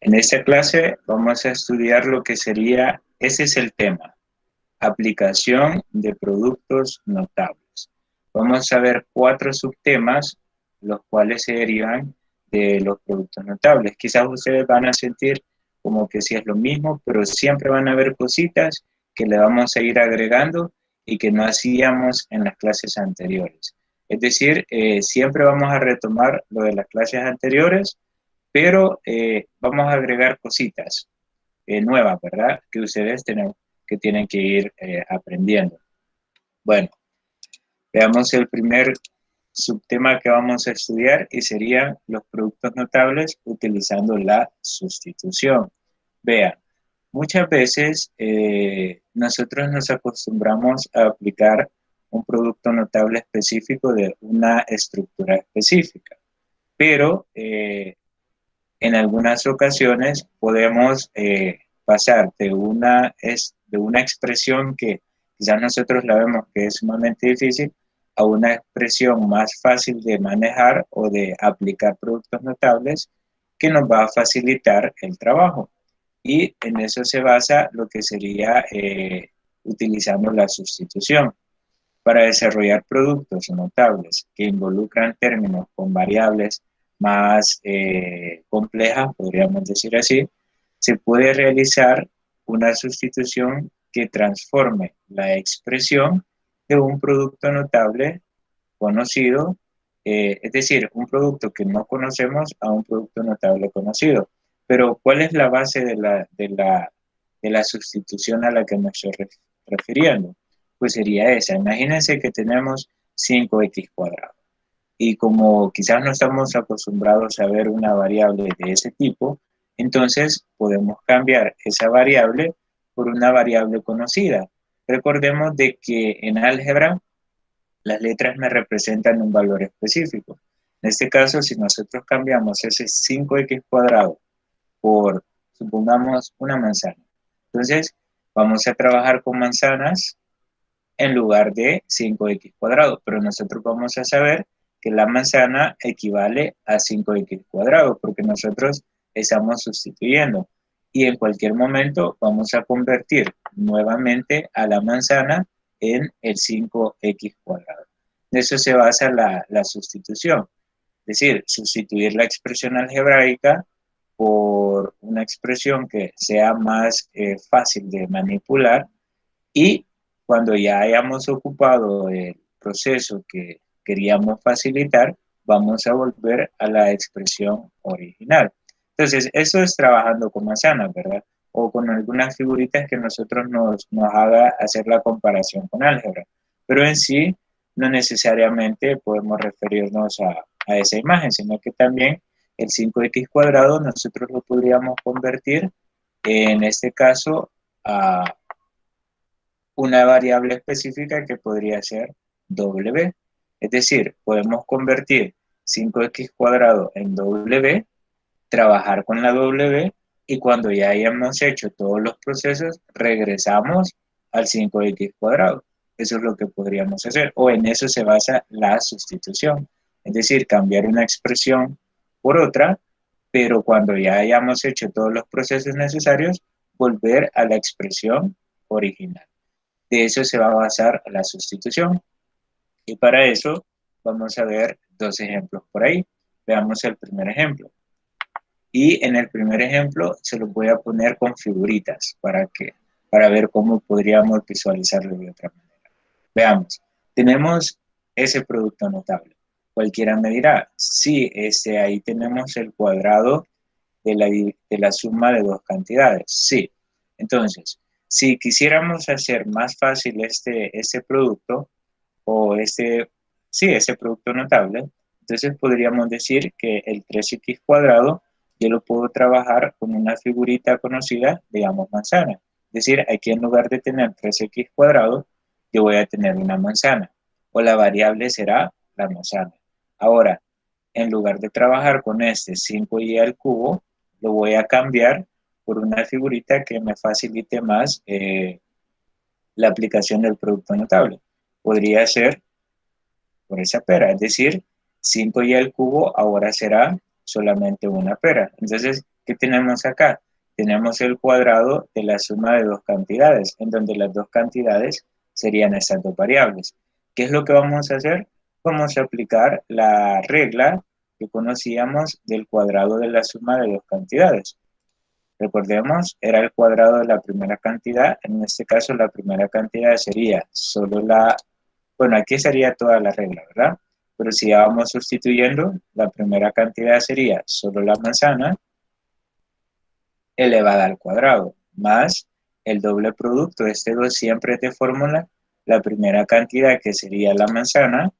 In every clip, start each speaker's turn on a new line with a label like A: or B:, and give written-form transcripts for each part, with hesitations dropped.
A: En esta clase vamos a estudiar lo que sería, ese es el tema, aplicación de productos notables. Vamos a ver 4 subtemas, los cuales se derivan de los productos notables. Quizás ustedes van a sentir como que sí es lo mismo, pero siempre van a haber cositas que le vamos a ir agregando y que no hacíamos en las clases anteriores. Es decir, siempre vamos a retomar lo de las clases anteriores, pero vamos a agregar cositas nuevas, ¿verdad? Que ustedes tienen que ir aprendiendo. Bueno, veamos el primer subtema que vamos a estudiar y serían los productos notables utilizando la sustitución. Vean, muchas veces nosotros nos acostumbramos a aplicar un producto notable específico de una estructura específica, pero en algunas ocasiones podemos pasar de una expresión que quizás nosotros la vemos que es sumamente difícil a una expresión más fácil de manejar o de aplicar productos notables que nos va a facilitar el trabajo. Y en eso se basa lo que sería utilizando la sustitución. Para desarrollar productos notables que involucran términos con variables más complejas, podríamos decir así, se puede realizar una sustitución que transforme la expresión de un producto notable conocido, es decir, un producto que no conocemos a un producto notable conocido. Pero, ¿cuál es la base de la sustitución a la que me estoy refiriendo? Pues sería esa. Imagínense que tenemos 5x cuadrado. Y como quizás no estamos acostumbrados a ver una variable de ese tipo, entonces podemos cambiar esa variable por una variable conocida. Recordemos de que en álgebra las letras me representan un valor específico. En este caso, si nosotros cambiamos ese 5x cuadrado por, supongamos, una manzana, entonces vamos a trabajar con manzanas en lugar de 5x cuadrado, pero nosotros vamos a saber que la manzana equivale a 5x cuadrado, porque nosotros estamos sustituyendo. Y en cualquier momento vamos a convertir nuevamente a la manzana en el 5x cuadrado. De eso se basa la sustitución. Es decir, sustituir la expresión algebraica por una expresión que sea más fácil de manipular, y cuando ya hayamos ocupado el proceso que queríamos facilitar, vamos a volver a la expresión original. Entonces, eso es trabajando con manzanas, ¿verdad? O con algunas figuritas que nosotros nos haga hacer la comparación con álgebra. Pero en sí, no necesariamente podemos referirnos a esa imagen, sino que también el 5x cuadrado nosotros lo podríamos convertir, en este caso, a una variable específica que podría ser W. Es decir, podemos convertir 5x cuadrado en W, trabajar con la W, y cuando ya hayamos hecho todos los procesos, regresamos al 5x cuadrado. Eso es lo que podríamos hacer, o en eso se basa la sustitución. Es decir, cambiar una expresión por otra, pero cuando ya hayamos hecho todos los procesos necesarios, volver a la expresión original. De eso se va a basar la sustitución. Y para eso vamos a ver 2 ejemplos por ahí. Veamos el primer ejemplo. Y en el primer ejemplo se los voy a poner con figuritas para ver cómo podríamos visualizarlo de otra manera. Veamos, tenemos ese producto notable. Cualquiera me dirá, sí, ahí tenemos el cuadrado de la suma de 2 cantidades. Sí. Entonces, si quisiéramos hacer más fácil este producto, o ese producto notable, entonces podríamos decir que el 3x cuadrado yo lo puedo trabajar con una figurita conocida, digamos manzana. Es decir, aquí en lugar de tener 3x cuadrado, yo voy a tener una manzana, o la variable será la manzana. Ahora, en lugar de trabajar con este 5y al cubo, lo voy a cambiar por una figurita que me facilite más la aplicación del producto notable. Podría ser por esa pera, es decir, 5y al cubo ahora será solamente una pera. Entonces, ¿qué tenemos acá? Tenemos el cuadrado de la suma de dos cantidades, en donde las dos cantidades serían estas dos variables. ¿Qué es lo que vamos a hacer? Vamos a aplicar la regla que conocíamos del cuadrado de la suma de dos cantidades. Recordemos, era el cuadrado de la primera cantidad. En este caso, la primera cantidad sería solo la... Bueno, aquí sería toda la regla, ¿verdad? Pero si ya vamos sustituyendo, la primera cantidad sería solo la manzana elevada al cuadrado, más el doble producto de este 2 siempre es de fórmula, la primera cantidad que sería la manzana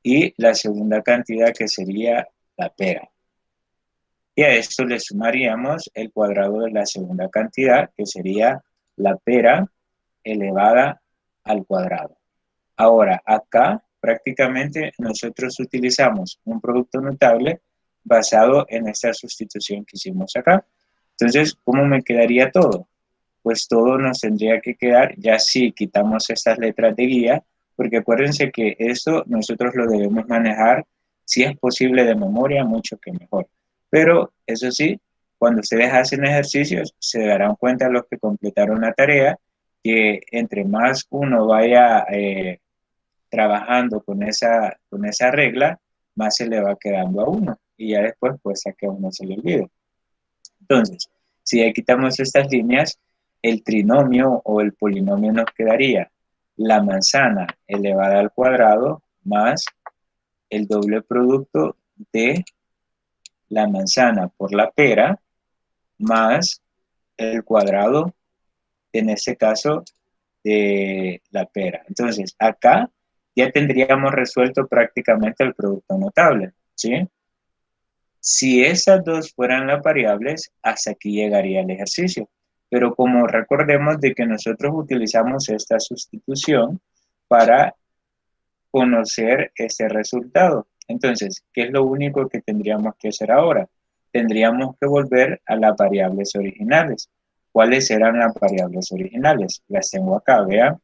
A: y la segunda cantidad que sería la pera. Y a esto le sumaríamos el cuadrado de la segunda cantidad, que sería la pera elevada al cuadrado. Ahora, acá prácticamente nosotros utilizamos un producto notable basado en esta sustitución que hicimos acá. Entonces, ¿cómo me quedaría todo? Pues todo nos tendría que quedar, ya si quitamos estas letras de guía, porque acuérdense que esto nosotros lo debemos manejar, si es posible de memoria, mucho que mejor. Pero eso sí, cuando ustedes hacen ejercicios, se darán cuenta los que completaron la tarea, que entre más uno vaya trabajando con esa regla, más se le va quedando a uno. Y ya después, pues, a que a uno se le olvide. Entonces, si ya quitamos estas líneas, el trinomio o el polinomio nos quedaría la manzana elevada al cuadrado más el doble producto de la manzana por la pera más el cuadrado, en este caso, de la pera. Entonces, acá ya tendríamos resuelto prácticamente el producto notable, ¿sí? Si esas dos fueran las variables, hasta aquí llegaría el ejercicio. Pero como recordemos de que nosotros utilizamos esta sustitución para conocer ese resultado. Entonces, ¿qué es lo único que tendríamos que hacer ahora? Tendríamos que volver a las variables originales. ¿Cuáles eran las variables originales? Las tengo acá, vean.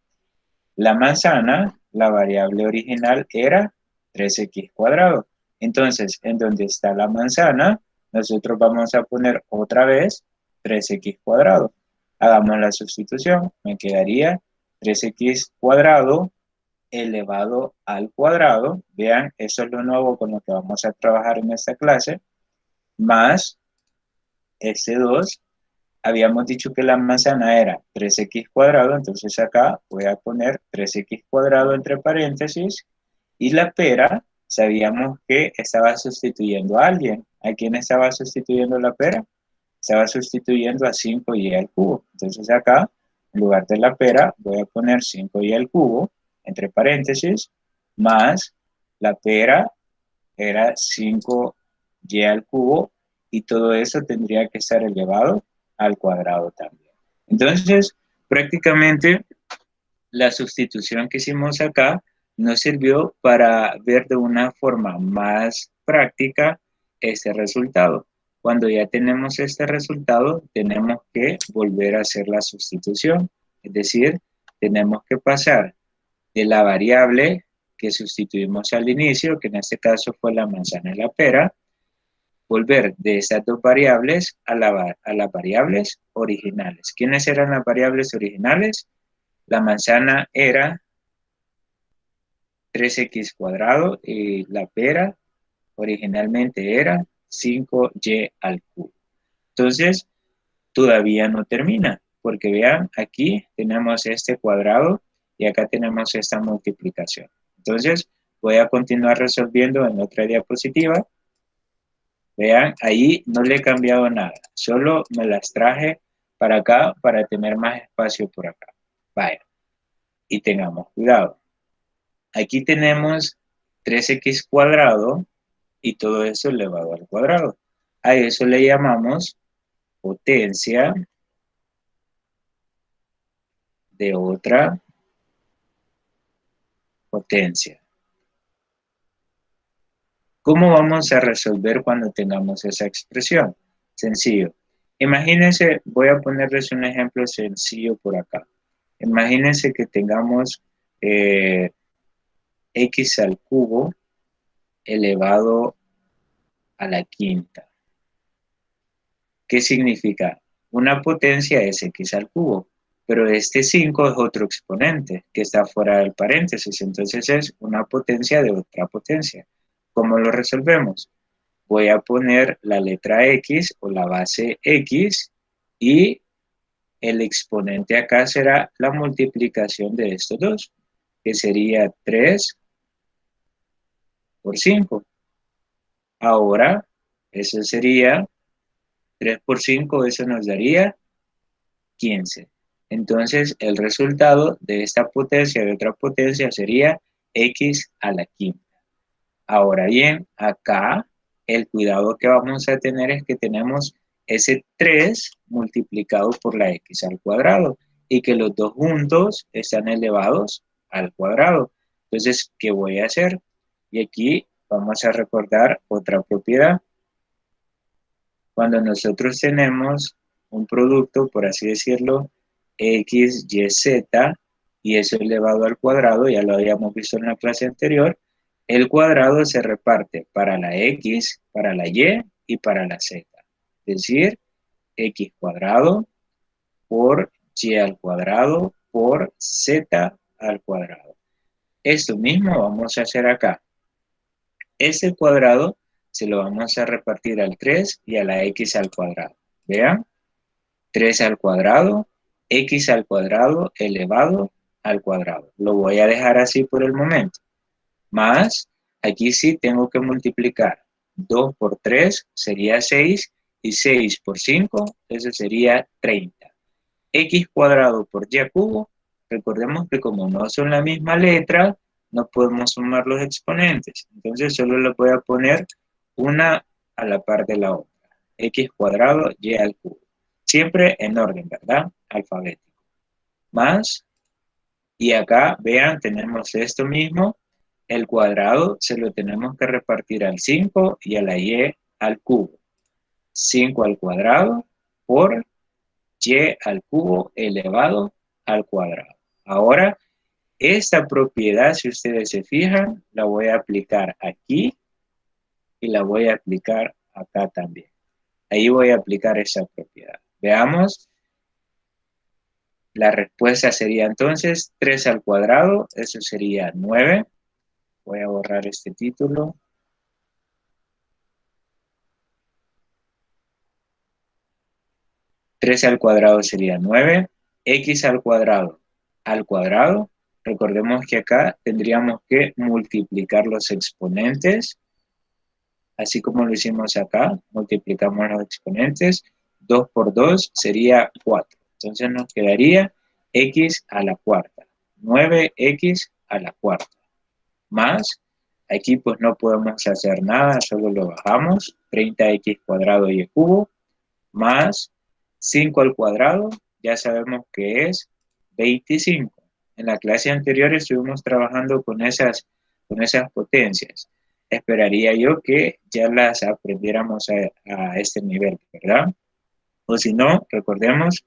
A: La manzana, la variable original era 3x cuadrado. Entonces, en donde está la manzana, nosotros vamos a poner otra vez 3x cuadrado. Hagamos la sustitución. Me quedaría 3x cuadrado elevado al cuadrado. Vean, eso es lo nuevo con lo que vamos a trabajar en esta clase. Más ese 2. Habíamos dicho que la manzana era 3x cuadrado, entonces acá voy a poner 3x cuadrado entre paréntesis, y la pera, sabíamos que estaba sustituyendo a alguien. ¿A quién estaba sustituyendo la pera? Estaba sustituyendo a 5y al cubo. Entonces acá, en lugar de la pera, voy a poner 5y al cubo, entre paréntesis, más la pera era 5y al cubo, y todo eso tendría que estar elevado al cuadrado también. Entonces, prácticamente la sustitución que hicimos acá nos sirvió para ver de una forma más práctica este resultado. Cuando ya tenemos este resultado, tenemos que volver a hacer la sustitución. Es decir, tenemos que pasar de la variable que sustituimos al inicio, que en este caso fue la manzana y la pera, volver de estas dos variables a las variables originales. ¿Quiénes eran las variables originales? La manzana era 3x cuadrado y la pera originalmente era 5y al cubo. Entonces, todavía no termina, porque vean, aquí tenemos este cuadrado y acá tenemos esta multiplicación. Entonces, voy a continuar resolviendo en otra diapositiva. Vean, ahí no le he cambiado nada, solo me las traje para acá para tener más espacio por acá. Vaya, y tengamos cuidado. Aquí tenemos 3x cuadrado y todo eso elevado al cuadrado. A eso le llamamos potencia de otra potencia. ¿Cómo vamos a resolver cuando tengamos esa expresión? Sencillo. Imagínense, voy a ponerles un ejemplo sencillo por acá. Imagínense que tengamos x al cubo elevado a la quinta. ¿Qué significa? Una potencia es x al cubo, pero este 5 es otro exponente que está fuera del paréntesis, entonces es una potencia de otra potencia. ¿Cómo lo resolvemos? Voy a poner la letra x o la base x y el exponente acá será la multiplicación de estos dos, que sería 3 por 5. Ahora, eso sería 3 por 5, eso nos daría 15. Entonces, el resultado de esta potencia de otra potencia sería x a la quinta. Ahora bien, acá el cuidado que vamos a tener es que tenemos ese 3 multiplicado por la x al cuadrado y que los dos juntos están elevados al cuadrado. Entonces, ¿qué voy a hacer? Y aquí vamos a recordar otra propiedad. Cuando nosotros tenemos un producto, por así decirlo, x, y, z, y eso elevado al cuadrado, ya lo habíamos visto en la clase anterior, el cuadrado se reparte para la x, para la y para la z. Es decir, x cuadrado por y al cuadrado por z al cuadrado. Esto mismo vamos a hacer acá. Este cuadrado se lo vamos a repartir al 3 y a la x al cuadrado. Vean, 3 al cuadrado, x al cuadrado elevado al cuadrado. Lo voy a dejar así por el momento. Más, aquí sí tengo que multiplicar. 2 por 3 sería 6 y 6 por 5, eso sería 30. X cuadrado por y cubo, recordemos que como no son la misma letra, no podemos sumar los exponentes. Entonces solo le voy a poner una a la par de la otra. X cuadrado y al cubo. Siempre en orden, ¿verdad? Alfabético. Más, y acá, vean, tenemos esto mismo. El cuadrado se lo tenemos que repartir al 5 y a la y al cubo. 5 al cuadrado por y al cubo elevado al cuadrado. Ahora, esta propiedad, si ustedes se fijan, la voy a aplicar aquí y la voy a aplicar acá también. Ahí voy a aplicar esa propiedad. Veamos. La respuesta sería entonces 3 al cuadrado, eso sería 9. Voy a borrar este título. 3 al cuadrado sería 9. X al cuadrado. Recordemos que acá tendríamos que multiplicar los exponentes. Así como lo hicimos acá, multiplicamos los exponentes. 2 por 2 sería 4. Entonces nos quedaría x a la cuarta. 9x a la cuarta. Más, aquí pues no podemos hacer nada, solo lo bajamos. 30x cuadrado y cubo. Más 5 al cuadrado, ya sabemos que es 25. En la clase anterior estuvimos trabajando con esas potencias. Esperaría yo que ya las aprendiéramos a este nivel, ¿verdad? O si no, recordemos,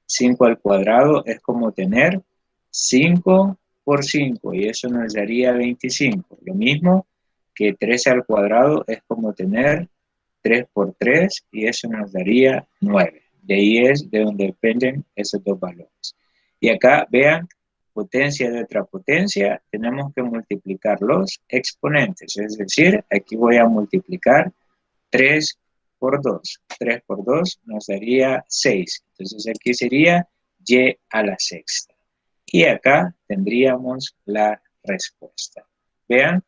A: 5 al cuadrado es como tener 5 por 5 y eso nos daría 25. Lo mismo que 13 al cuadrado es como tener 3 por 3 y eso nos daría 9. De ahí es de donde dependen esos dos valores. Y acá, vean, potencia de otra potencia, tenemos que multiplicar los exponentes. Es decir, aquí voy a multiplicar 3 por 2. 3 por 2 nos daría 6. Entonces aquí sería y a la sexta. Y acá tendríamos la respuesta. Vean,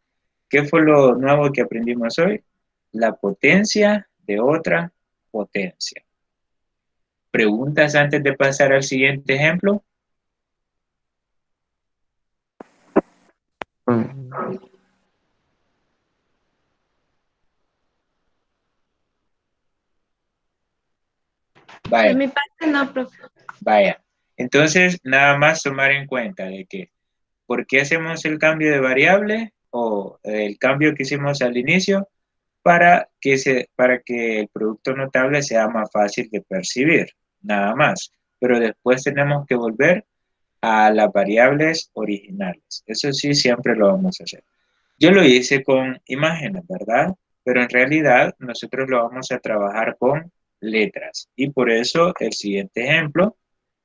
A: ¿qué fue lo nuevo que aprendimos hoy? La potencia de otra potencia. ¿Preguntas antes de pasar al siguiente ejemplo? Vaya.
B: De mi parte no, profe.
A: Vaya. Entonces, nada más tomar en cuenta de que, ¿por qué hacemos el cambio de variable o el cambio que hicimos al inicio? Para que el producto notable sea más fácil de percibir, nada más. Pero después tenemos que volver a las variables originales. Eso sí, siempre lo vamos a hacer. Yo lo hice con imágenes, ¿verdad? Pero en realidad nosotros lo vamos a trabajar con letras. Y por eso el siguiente ejemplo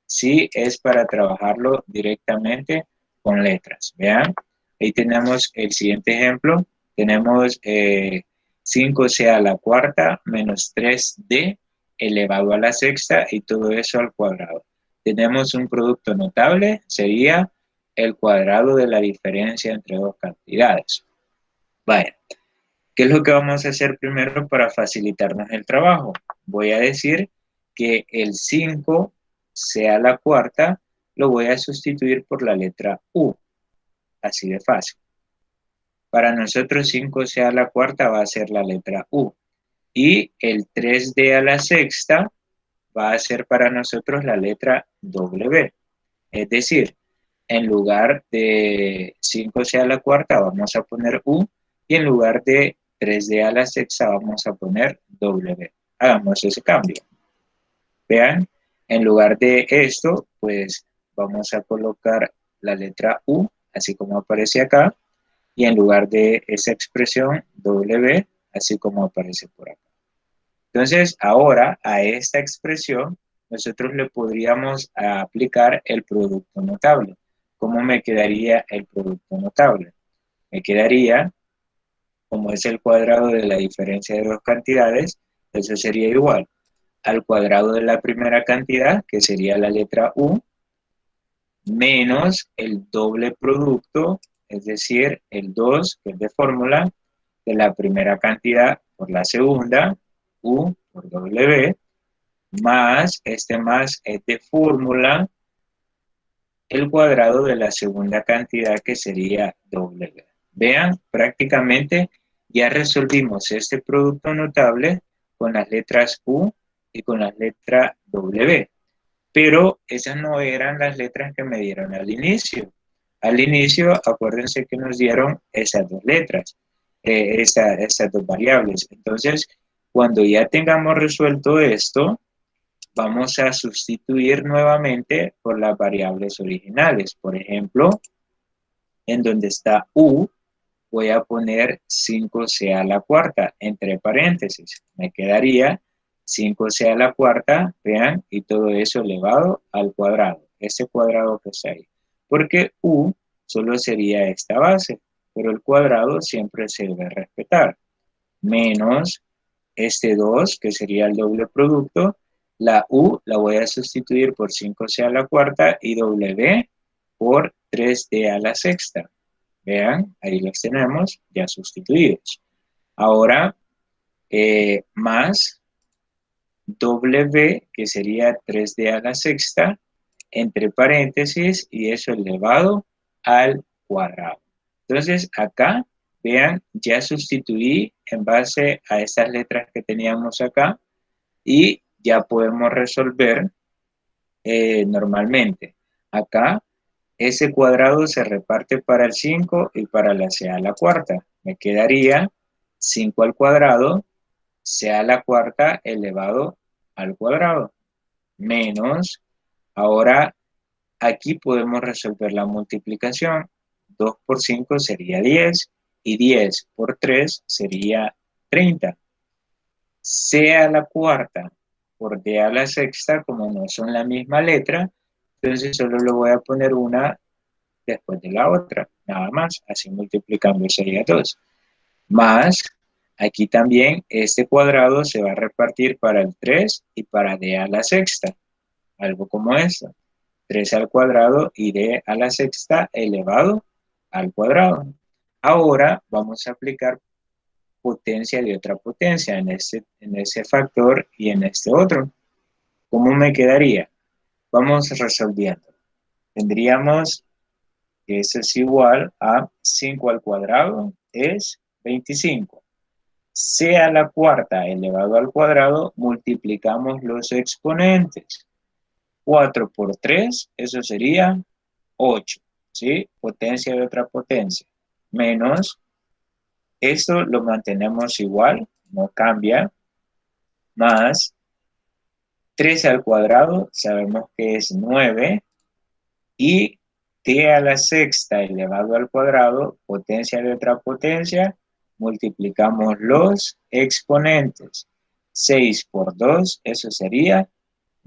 A: sí es para trabajarlo directamente con letras. Vean, ahí tenemos el siguiente ejemplo. Tenemos 5c a la cuarta menos 3d elevado a la sexta y todo eso al cuadrado. Tenemos un producto notable, sería el cuadrado de la diferencia entre dos cantidades. Vaya, ¿qué es lo que vamos a hacer primero para facilitarnos el trabajo? Voy a decir que el 5c a la cuarta lo voy a sustituir por la letra U, así de fácil. Para nosotros 5c a la cuarta va a ser la letra U. Y el 3d a la sexta va a ser para nosotros la letra W. Es decir, en lugar de 5c a la cuarta vamos a poner U y en lugar de 3d a la sexta vamos a poner W. Hagamos ese cambio. Vean, en lugar de esto, pues vamos a colocar la letra U, así como aparece acá, y en lugar de esa expresión W, así como aparece por acá. Entonces, ahora a esta expresión nosotros le podríamos aplicar el producto notable. ¿Cómo me quedaría el producto notable? Me quedaría, como es el cuadrado de la diferencia de dos cantidades, eso sería igual al cuadrado de la primera cantidad, que sería la letra U, menos el doble producto, es decir, el 2, que es de fórmula, de la primera cantidad por la segunda, U por W, más, este más es de fórmula, el cuadrado de la segunda cantidad que sería W. Vean, prácticamente ya resolvimos este producto notable con las letras U y con las letras W. Pero esas no eran las letras que me dieron al inicio. Al inicio, acuérdense que nos dieron esas dos letras, esas dos variables. Entonces, cuando ya tengamos resuelto esto, vamos a sustituir nuevamente por las variables originales. Por ejemplo, en donde está U, voy a poner 5c a la cuarta, entre paréntesis. Me quedaría 5c a la cuarta, vean, y todo eso elevado al cuadrado, ese cuadrado que está ahí. Porque U solo sería esta base, pero el cuadrado siempre se debe respetar. Menos este 2, que sería el doble producto, la U la voy a sustituir por 5c a la cuarta y W por 3d a la sexta. Vean, ahí los tenemos ya sustituidos. Ahora, más W, que sería 3D a la sexta, entre paréntesis, y eso elevado al cuadrado. Entonces, acá, vean, ya sustituí en base a estas letras que teníamos acá, y ya podemos resolver normalmente. Acá ese cuadrado se reparte para el 5 y para la c a la cuarta. Me quedaría 5 al cuadrado, c a la cuarta elevado al cuadrado. Menos, ahora aquí podemos resolver la multiplicación. 2 por 5 sería 10 y 10 por 3 sería 30. C a la cuarta por D a la sexta, como no son la misma letra, entonces solo le voy a poner una después de la otra, nada más, así multiplicando sería 2. Más, aquí también este cuadrado se va a repartir para el 3 y para D a la sexta, algo como esto. 3 al cuadrado y D a la sexta elevado al cuadrado. Ahora vamos a aplicar potencia de otra potencia en ese factor y en este otro. ¿Cómo me quedaría? Vamos resolviendo. Tendríamos que eso es igual a 5 al cuadrado es 25. C a la cuarta elevado al cuadrado, multiplicamos los exponentes. 4 por 3, eso sería 8, ¿sí? Potencia de otra potencia. Menos, esto lo mantenemos igual, no cambia, más 13 al cuadrado, sabemos que es 9, y t a la sexta elevado al cuadrado, potencia de otra potencia, multiplicamos los exponentes. 6 por 2, eso sería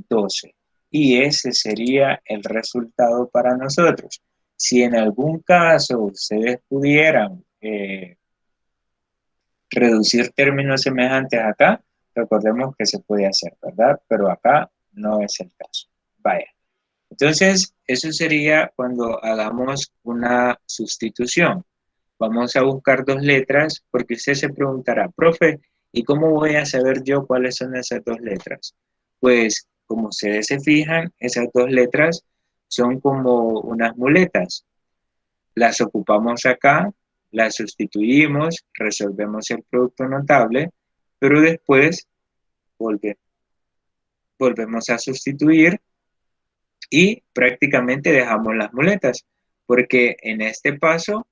A: 12. Y ese sería el resultado para nosotros. Si en algún caso ustedes pudieran reducir términos semejantes acá, recordemos que se puede hacer, ¿verdad? Pero acá no es el caso. Vaya. Entonces, eso sería cuando hagamos una sustitución. Vamos a buscar dos letras, porque usted se preguntará, profe, ¿y cómo voy a saber yo cuáles son esas dos letras? Pues, como ustedes se fijan, esas dos letras son como unas muletas. Las ocupamos acá, las sustituimos, resolvemos el producto notable, pero después volve- volvemos a sustituir y prácticamente dejamos las muletas, porque en este paso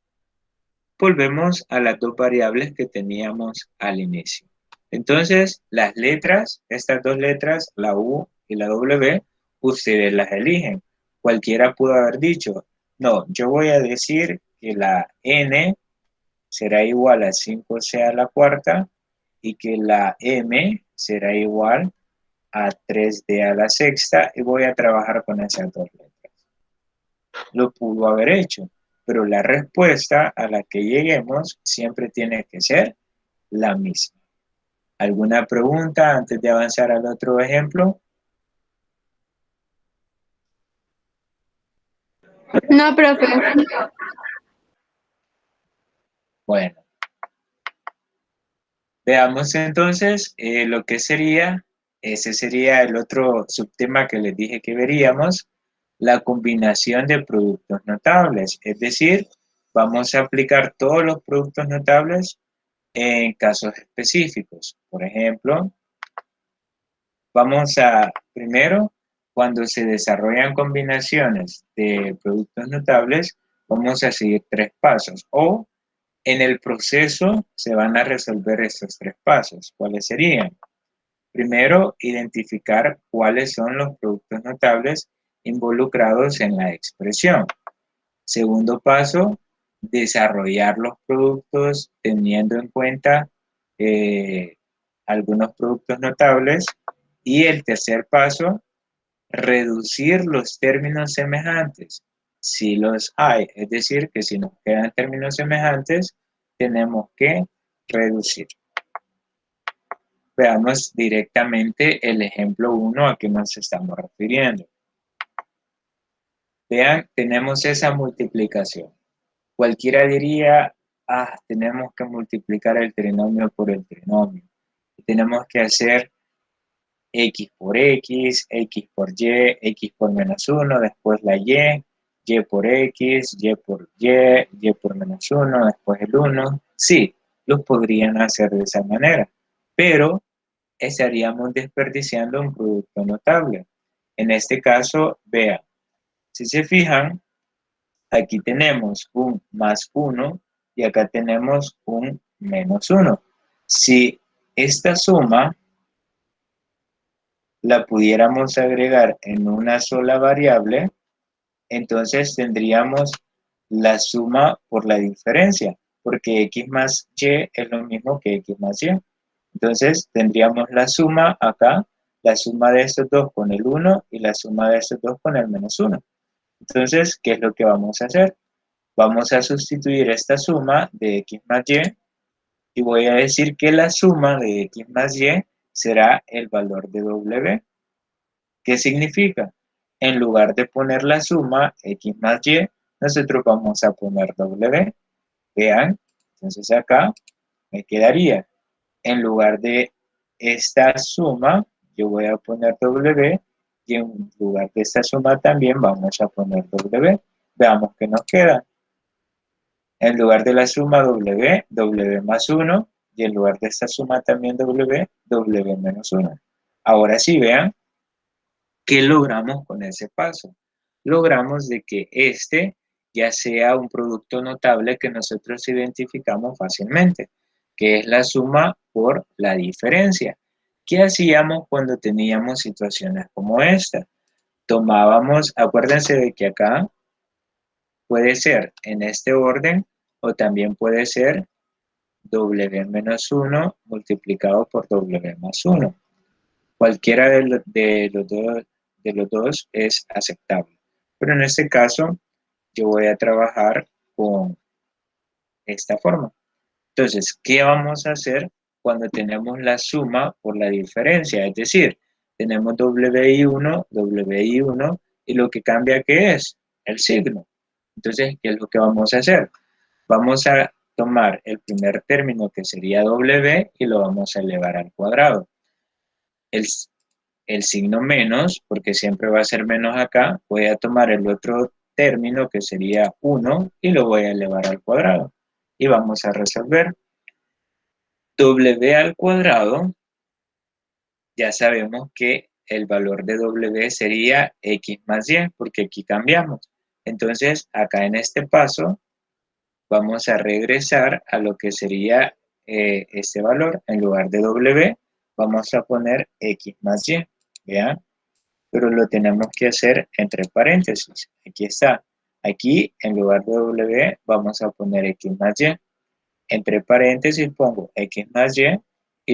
A: volvemos a las dos variables que teníamos al inicio. Entonces, las letras, estas dos letras, la U y la W, ustedes las eligen. Cualquiera pudo haber dicho, no, yo voy a decir que la N será igual a 5C a la cuarta y que la M será igual a 3D a la sexta y voy a trabajar con esas dos letras. Lo pudo haber hecho, pero la respuesta a la que lleguemos siempre tiene que ser la misma. ¿Alguna pregunta antes de avanzar al otro ejemplo?
B: No, profe.
A: Bueno, veamos entonces lo que sería, ese sería el otro subtema que les dije que veríamos, la combinación de productos notables. Es decir, vamos a aplicar todos los productos notables en casos específicos. Por ejemplo, vamos a, primero, cuando se desarrollan combinaciones de productos notables, vamos a seguir tres pasos o en el proceso se van a resolver estos tres pasos. ¿Cuáles serían? Primero, identificar cuáles son los productos notables involucrados en la expresión. Segundo paso, desarrollar los productos teniendo en cuenta eh, algunos productos notables. Y el tercer paso, reducir los términos semejantes. Si los hay, es decir, que si nos quedan términos semejantes, tenemos que reducir. Veamos directamente el ejemplo 1 a que nos estamos refiriendo. Vean, tenemos esa multiplicación. Cualquiera diría, tenemos que multiplicar el trinomio por el trinomio. Tenemos que hacer X por X, X por Y, X por menos 1, después la Y por X, Y por Y por menos 1, después el 1. Sí, los podrían hacer de esa manera, pero estaríamos desperdiciando un producto notable. En este caso, vean, si se fijan, aquí tenemos un más 1 y acá tenemos un menos 1. Si esta suma la pudiéramos agregar en una sola variable, entonces tendríamos la suma por la diferencia, porque x más y es lo mismo que x más y. Entonces tendríamos la suma acá, la suma de estos dos con el 1 y la suma de estos dos con el menos 1. Entonces, ¿qué es lo que vamos a hacer? Vamos a sustituir esta suma de x más y voy a decir que la suma de x más y será el valor de w. ¿Qué significa? En lugar de poner la suma x más y, nosotros vamos a poner w. Vean, entonces acá me quedaría, en lugar de esta suma, yo voy a poner w, y en lugar de esta suma también vamos a poner w. Veamos qué nos queda. En lugar de la suma w, w más 1, y en lugar de esta suma también w, w menos 1. Ahora sí, vean, ¿qué logramos con ese paso? Logramos de que este ya sea un producto notable que nosotros identificamos fácilmente, que es la suma por la diferencia. ¿Qué hacíamos cuando teníamos situaciones como esta? Tomábamos, acuérdense de que acá puede ser en este orden o también puede ser W menos 1 multiplicado por W más 1. Cualquiera de los dos es aceptable. Pero en este caso, yo voy a trabajar con esta forma. Entonces, ¿qué vamos a hacer cuando tenemos la suma por la diferencia? Es decir, tenemos WI1, WI1, y lo que cambia, ¿qué es? El signo. Entonces, ¿qué es lo que vamos a hacer? Vamos a tomar el primer término, que sería W, y lo vamos a elevar al cuadrado. El, el signo menos, porque siempre va a ser menos acá, voy a tomar el otro término, que sería 1, y lo voy a elevar al cuadrado. Y vamos a resolver. W al cuadrado, ya sabemos que el valor de W sería X más Y, porque aquí cambiamos. Entonces, acá en este paso, vamos a regresar a lo que sería este valor. En lugar de W, vamos a poner X más Y, ¿vean? Pero lo tenemos que hacer entre paréntesis. Aquí está. Aquí, en lugar de W, vamos a poner X más Y. Entre paréntesis pongo X más Y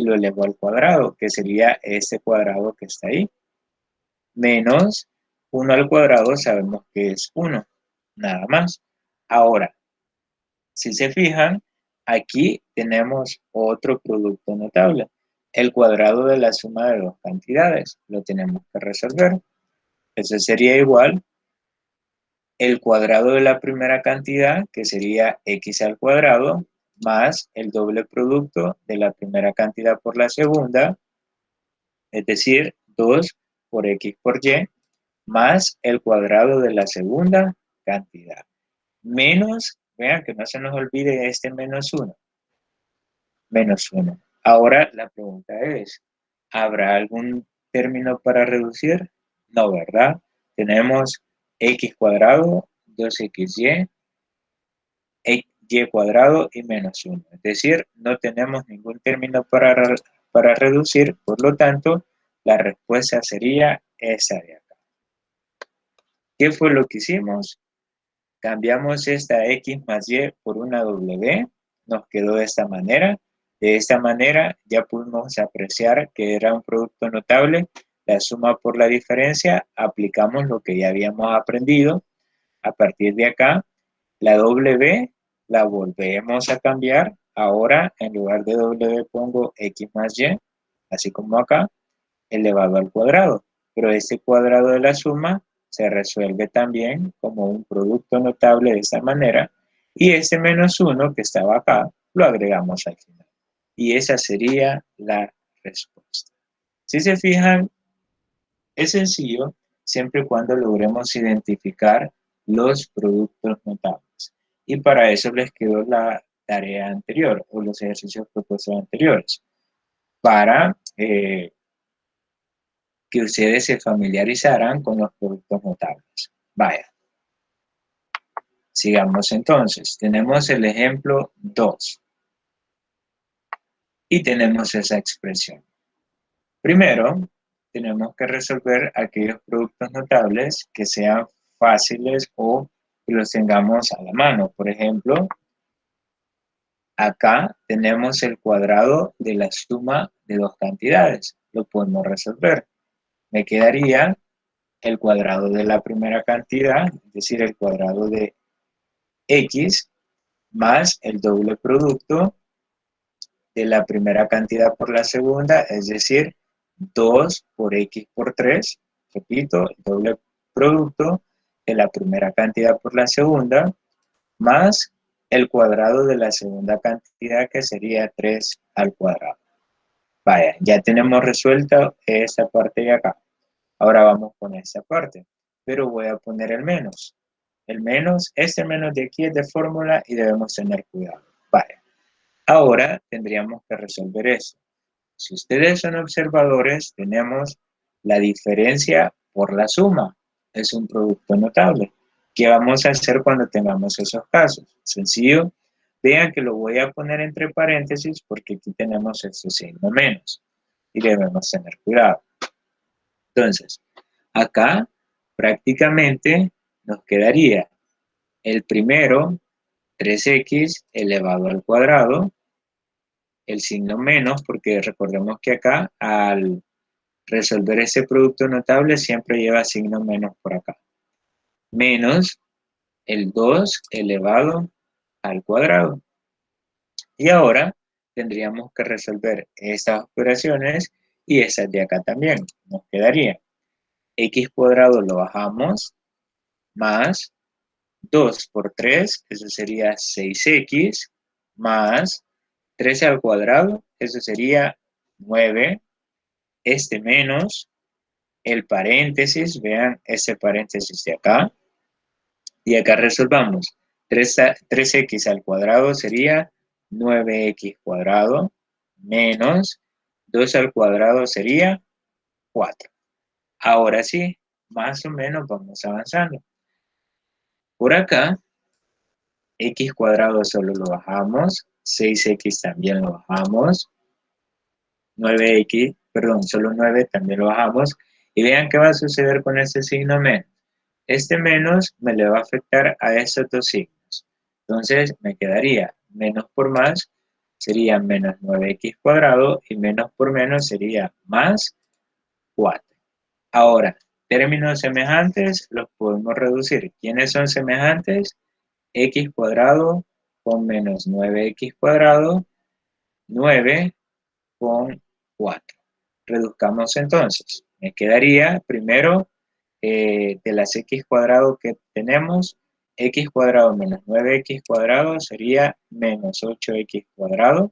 A: lo elevo al cuadrado, que sería este cuadrado que está ahí. Menos 1 al cuadrado sabemos que es 1. Nada más. Ahora, si se fijan, aquí tenemos otro producto notable. El cuadrado de la suma de dos cantidades. Lo tenemos que resolver. Eso sería igual el cuadrado de la primera cantidad, que sería X al cuadrado, más el doble producto de la primera cantidad por la segunda, es decir, 2 por X por Y, más el cuadrado de la segunda cantidad. Menos, vean que no se nos olvide este menos 1. Menos 1. Ahora la pregunta es, ¿habrá algún término para reducir? No, ¿verdad? Tenemos X cuadrado, 2XY, Y cuadrado y menos 1. Es decir, no tenemos ningún término para reducir, por lo tanto, la respuesta sería esa de acá. ¿Qué fue lo que hicimos? Cambiamos esta X más Y por una W, nos quedó de esta manera. De esta manera ya pudimos apreciar que era un producto notable. La suma por la diferencia, aplicamos lo que ya habíamos aprendido. A partir de acá, la W la volvemos a cambiar. Ahora, en lugar de W pongo X más Y, así como acá, elevado al cuadrado. Pero este cuadrado de la suma se resuelve también como un producto notable de esta manera. Y este menos 1 que estaba acá, lo agregamos al final. Y esa sería la respuesta. Si se fijan, es sencillo siempre y cuando logremos identificar los productos notables. Y para eso les quedó la tarea anterior o los ejercicios propuestos anteriores. Para que ustedes se familiarizaran con los productos notables. Vaya. Sigamos entonces. Tenemos el ejemplo 2. Y tenemos esa expresión. Primero, tenemos que resolver aquellos productos notables que sean fáciles o que los tengamos a la mano. Por ejemplo, acá tenemos el cuadrado de la suma de dos cantidades. Lo podemos resolver. Me quedaría el cuadrado de la primera cantidad, es decir, el cuadrado de X, más el doble producto de la primera cantidad por la segunda, es decir, 2 por X por 3, repito, el doble producto de la primera cantidad por la segunda, más el cuadrado de la segunda cantidad, que sería 3 al cuadrado. Vaya, ya tenemos resuelta esta parte de acá. Ahora vamos con esta parte, pero voy a poner el menos. El menos, este menos de aquí es de fórmula y debemos tener cuidado. Vaya, ahora tendríamos que resolver esto. Si ustedes son observadores, tenemos la diferencia por la suma. Es un producto notable. ¿Qué vamos a hacer cuando tengamos esos casos? Sencillo. Vean que lo voy a poner entre paréntesis porque aquí tenemos este signo menos. Y debemos tener cuidado. Entonces, acá prácticamente nos quedaría el primero, 3x elevado al cuadrado, el signo menos, porque recordemos que acá al resolver ese producto notable siempre lleva signo menos por acá. Menos el 2 elevado al cuadrado. Y ahora tendríamos que resolver estas operaciones y esas de acá también. Nos quedaría x cuadrado lo bajamos, más 2 por 3, eso sería 6x, más 13 al cuadrado, eso sería 9, este menos el paréntesis, vean ese paréntesis de acá, y acá resolvamos. 3x al cuadrado sería 9x cuadrado, menos 2 al cuadrado sería 4. Ahora sí, más o menos vamos avanzando. Por acá, x cuadrado solo lo bajamos, 6x también lo bajamos, 9x, perdón, solo 9 también lo bajamos, y vean qué va a suceder con este signo menos. Este menos me le va a afectar a estos dos signos. Entonces me quedaría menos por más, sería menos 9x cuadrado, y menos por menos sería más 4. Ahora, términos semejantes los podemos reducir. ¿Quiénes son semejantes? X cuadrado con menos 9x cuadrado, 9 con 4. Reduzcamos entonces. Me quedaría primero de las x cuadrado que tenemos, x cuadrado menos 9x cuadrado sería menos 8x cuadrado.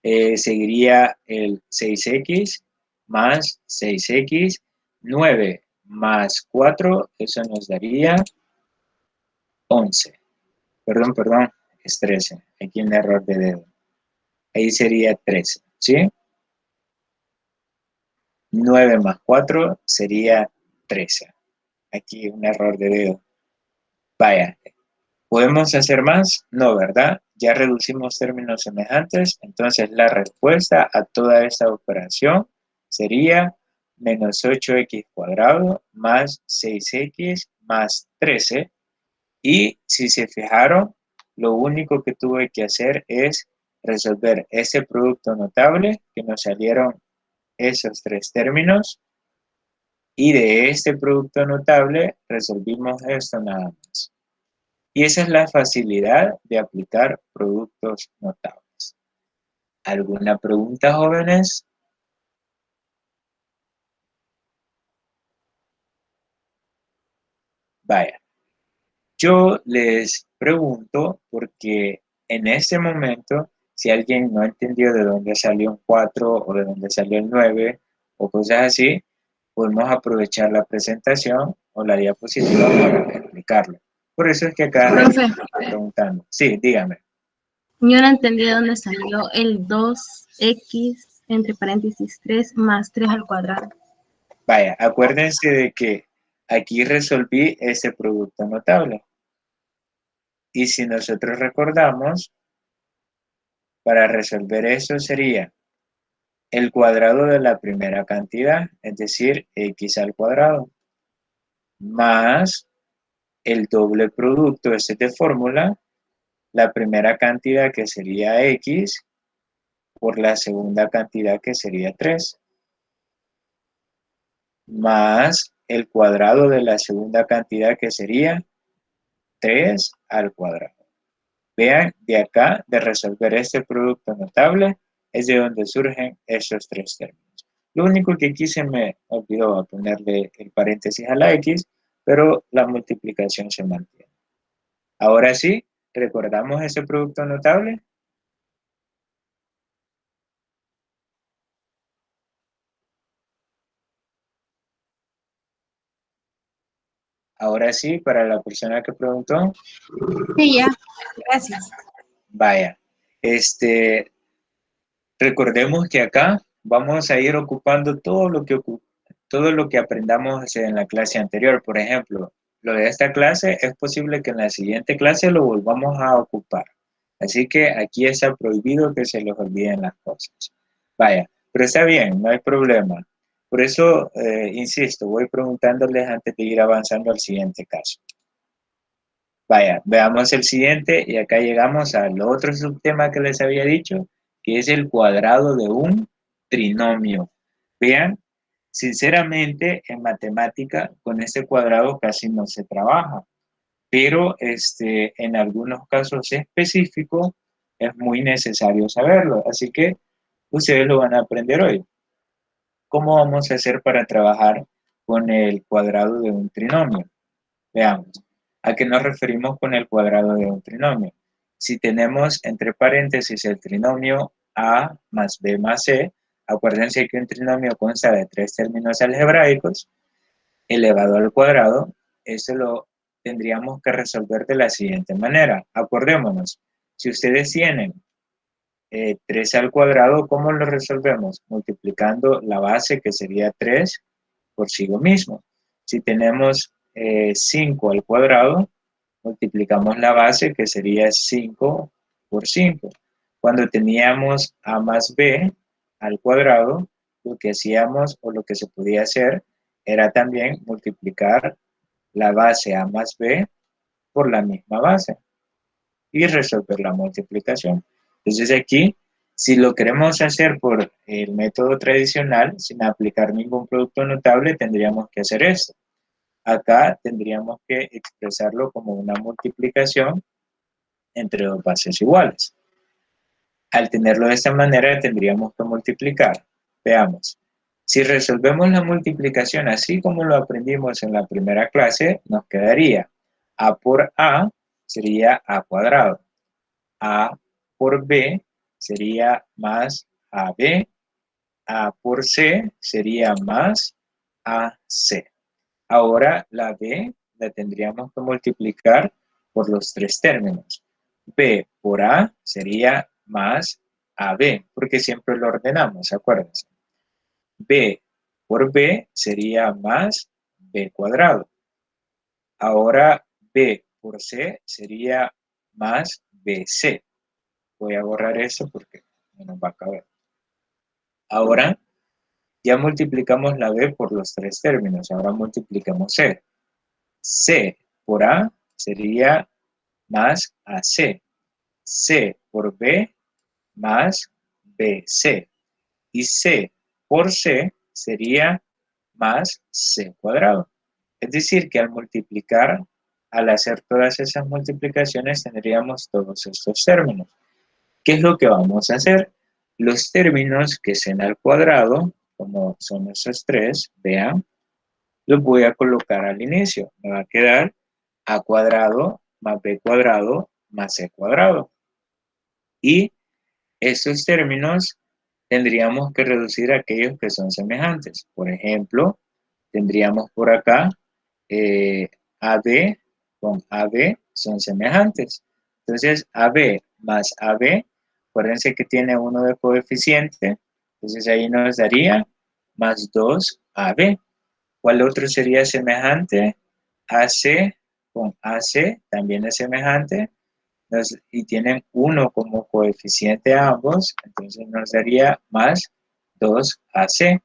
A: Seguiría el 6x más 6x, 9 más 4, eso nos daría 11. Perdón, es 13. Aquí un error de dedo. Ahí sería 13, ¿sí? 9 más 4 sería 13. Aquí un error de dedo. Vaya, ¿podemos hacer más? No, ¿verdad? Ya reducimos términos semejantes, entonces la respuesta a toda esta operación sería menos 8x cuadrado más 6x más 13. Y si se fijaron, lo único que tuve que hacer es resolver ese producto notable, que nos salieron esos tres términos, y de este producto notable resolvimos esto nada más. Y esa es la facilidad de aplicar productos notables. ¿Alguna pregunta, jóvenes? Vaya, yo les pregunto porque en este momento, si alguien no entendió de dónde salió un 4 o de dónde salió el 9 o cosas así, podemos aprovechar la presentación o la diapositiva para explicarlo. Por eso es que acá
B: Profe,
A: estoy preguntando. Sí, dígame.
B: yo no entendí de dónde salió el 2x entre paréntesis 3 más 3 al cuadrado.
A: Vaya, acuérdense de que aquí resolví ese producto notable. Y si nosotros recordamos, para resolver eso sería el cuadrado de la primera cantidad, es decir, x al cuadrado, más el doble producto, este de fórmula, la primera cantidad que sería x, por la segunda cantidad que sería 3, más el cuadrado de la segunda cantidad que sería 3 al cuadrado. Vean, de acá, de resolver este producto notable, es de donde surgen esos tres términos. Lo único que aquí se me olvidó ponerle el paréntesis a la x, pero la multiplicación se mantiene. Ahora sí, ¿recordamos ese producto notable? Ahora sí, para la persona que preguntó,
B: Sí, ya, gracias.
A: vaya, recordemos que acá vamos a ir ocupando todo lo que aprendamos en la clase anterior. Por ejemplo, lo de esta clase es posible que en la siguiente clase lo volvamos a ocupar. Así que aquí está prohibido que se les olviden las cosas. Vaya, pero está bien, no hay problema. Por eso, insisto, voy preguntándoles antes de ir avanzando al siguiente caso. Vaya, veamos el siguiente y acá llegamos al otro subtema que les había dicho, que es el cuadrado de un trinomio. Vean, sinceramente en matemática con este cuadrado casi no se trabaja, pero en algunos casos específicos es muy necesario saberlo, así que ustedes lo van a aprender hoy. ¿Cómo vamos a hacer para trabajar con el cuadrado de un trinomio? Veamos, ¿a qué nos referimos con el cuadrado de un trinomio? Si tenemos entre paréntesis el trinomio a más b más c, acuérdense que un trinomio consta de tres términos algebraicos elevado al cuadrado, eso lo tendríamos que resolver de la siguiente manera. Acordémonos, si ustedes tienen 3 al cuadrado, ¿cómo lo resolvemos? Multiplicando la base, que sería 3, por sí mismo. Si tenemos 5 al cuadrado, multiplicamos la base, que sería 5 por 5. Cuando teníamos a más b al cuadrado, lo que hacíamos o lo que se podía hacer era también multiplicar la base a más b por la misma base y resolver la multiplicación. Entonces aquí, si lo queremos hacer por el método tradicional, sin aplicar ningún producto notable, tendríamos que hacer esto. Acá tendríamos que expresarlo como una multiplicación entre dos bases iguales. Al tenerlo de esta manera, tendríamos que multiplicar. Veamos. Si resolvemos la multiplicación así como lo aprendimos en la primera clase, nos quedaría a por a sería a cuadrado. A por b sería más ab. A por c sería más ac. Ahora la b la tendríamos que multiplicar por los tres términos. B por A sería más AB, porque siempre lo ordenamos, acuérdense. B por B sería más B cuadrado. Ahora B por C sería más BC. Voy a borrar eso porque no nos va a caber. Ahora ya multiplicamos la B por los tres términos. Ahora multiplicamos C. C por A sería más AC. C por B más BC. Y C por C sería más C cuadrado. Es decir, que al multiplicar, al hacer todas esas multiplicaciones, tendríamos todos estos términos. ¿Qué es lo que vamos a hacer? Los términos que sean al cuadrado, como son esos tres, vean, los voy a colocar al inicio. Me va a quedar a cuadrado más b cuadrado más c cuadrado. Y estos términos tendríamos que reducir aquellos que son semejantes. Por ejemplo, tendríamos por acá AB con AB son semejantes. Entonces, AB más AB, acuérdense que tiene uno de coeficiente, entonces ahí nos daría más 2AB. ¿Cuál otro sería semejante? AC con AC también es semejante y tienen 1 como coeficiente a ambos, entonces nos daría más 2AC.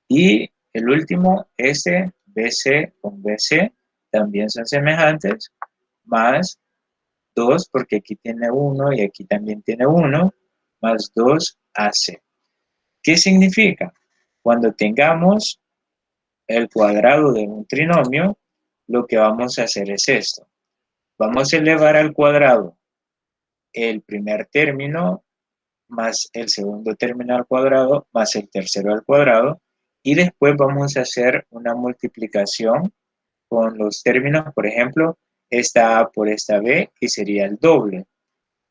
A: Y el último, S, BC con BC, también son semejantes, más 2, porque aquí tiene 1 y aquí también tiene 1, más 2AC. ¿Qué significa? Cuando tengamos el cuadrado de un trinomio, lo que vamos a hacer es esto. Vamos a elevar al cuadrado el primer término más el segundo término al cuadrado más el tercero al cuadrado y después vamos a hacer una multiplicación con los términos, por ejemplo, esta A por esta B y sería el doble,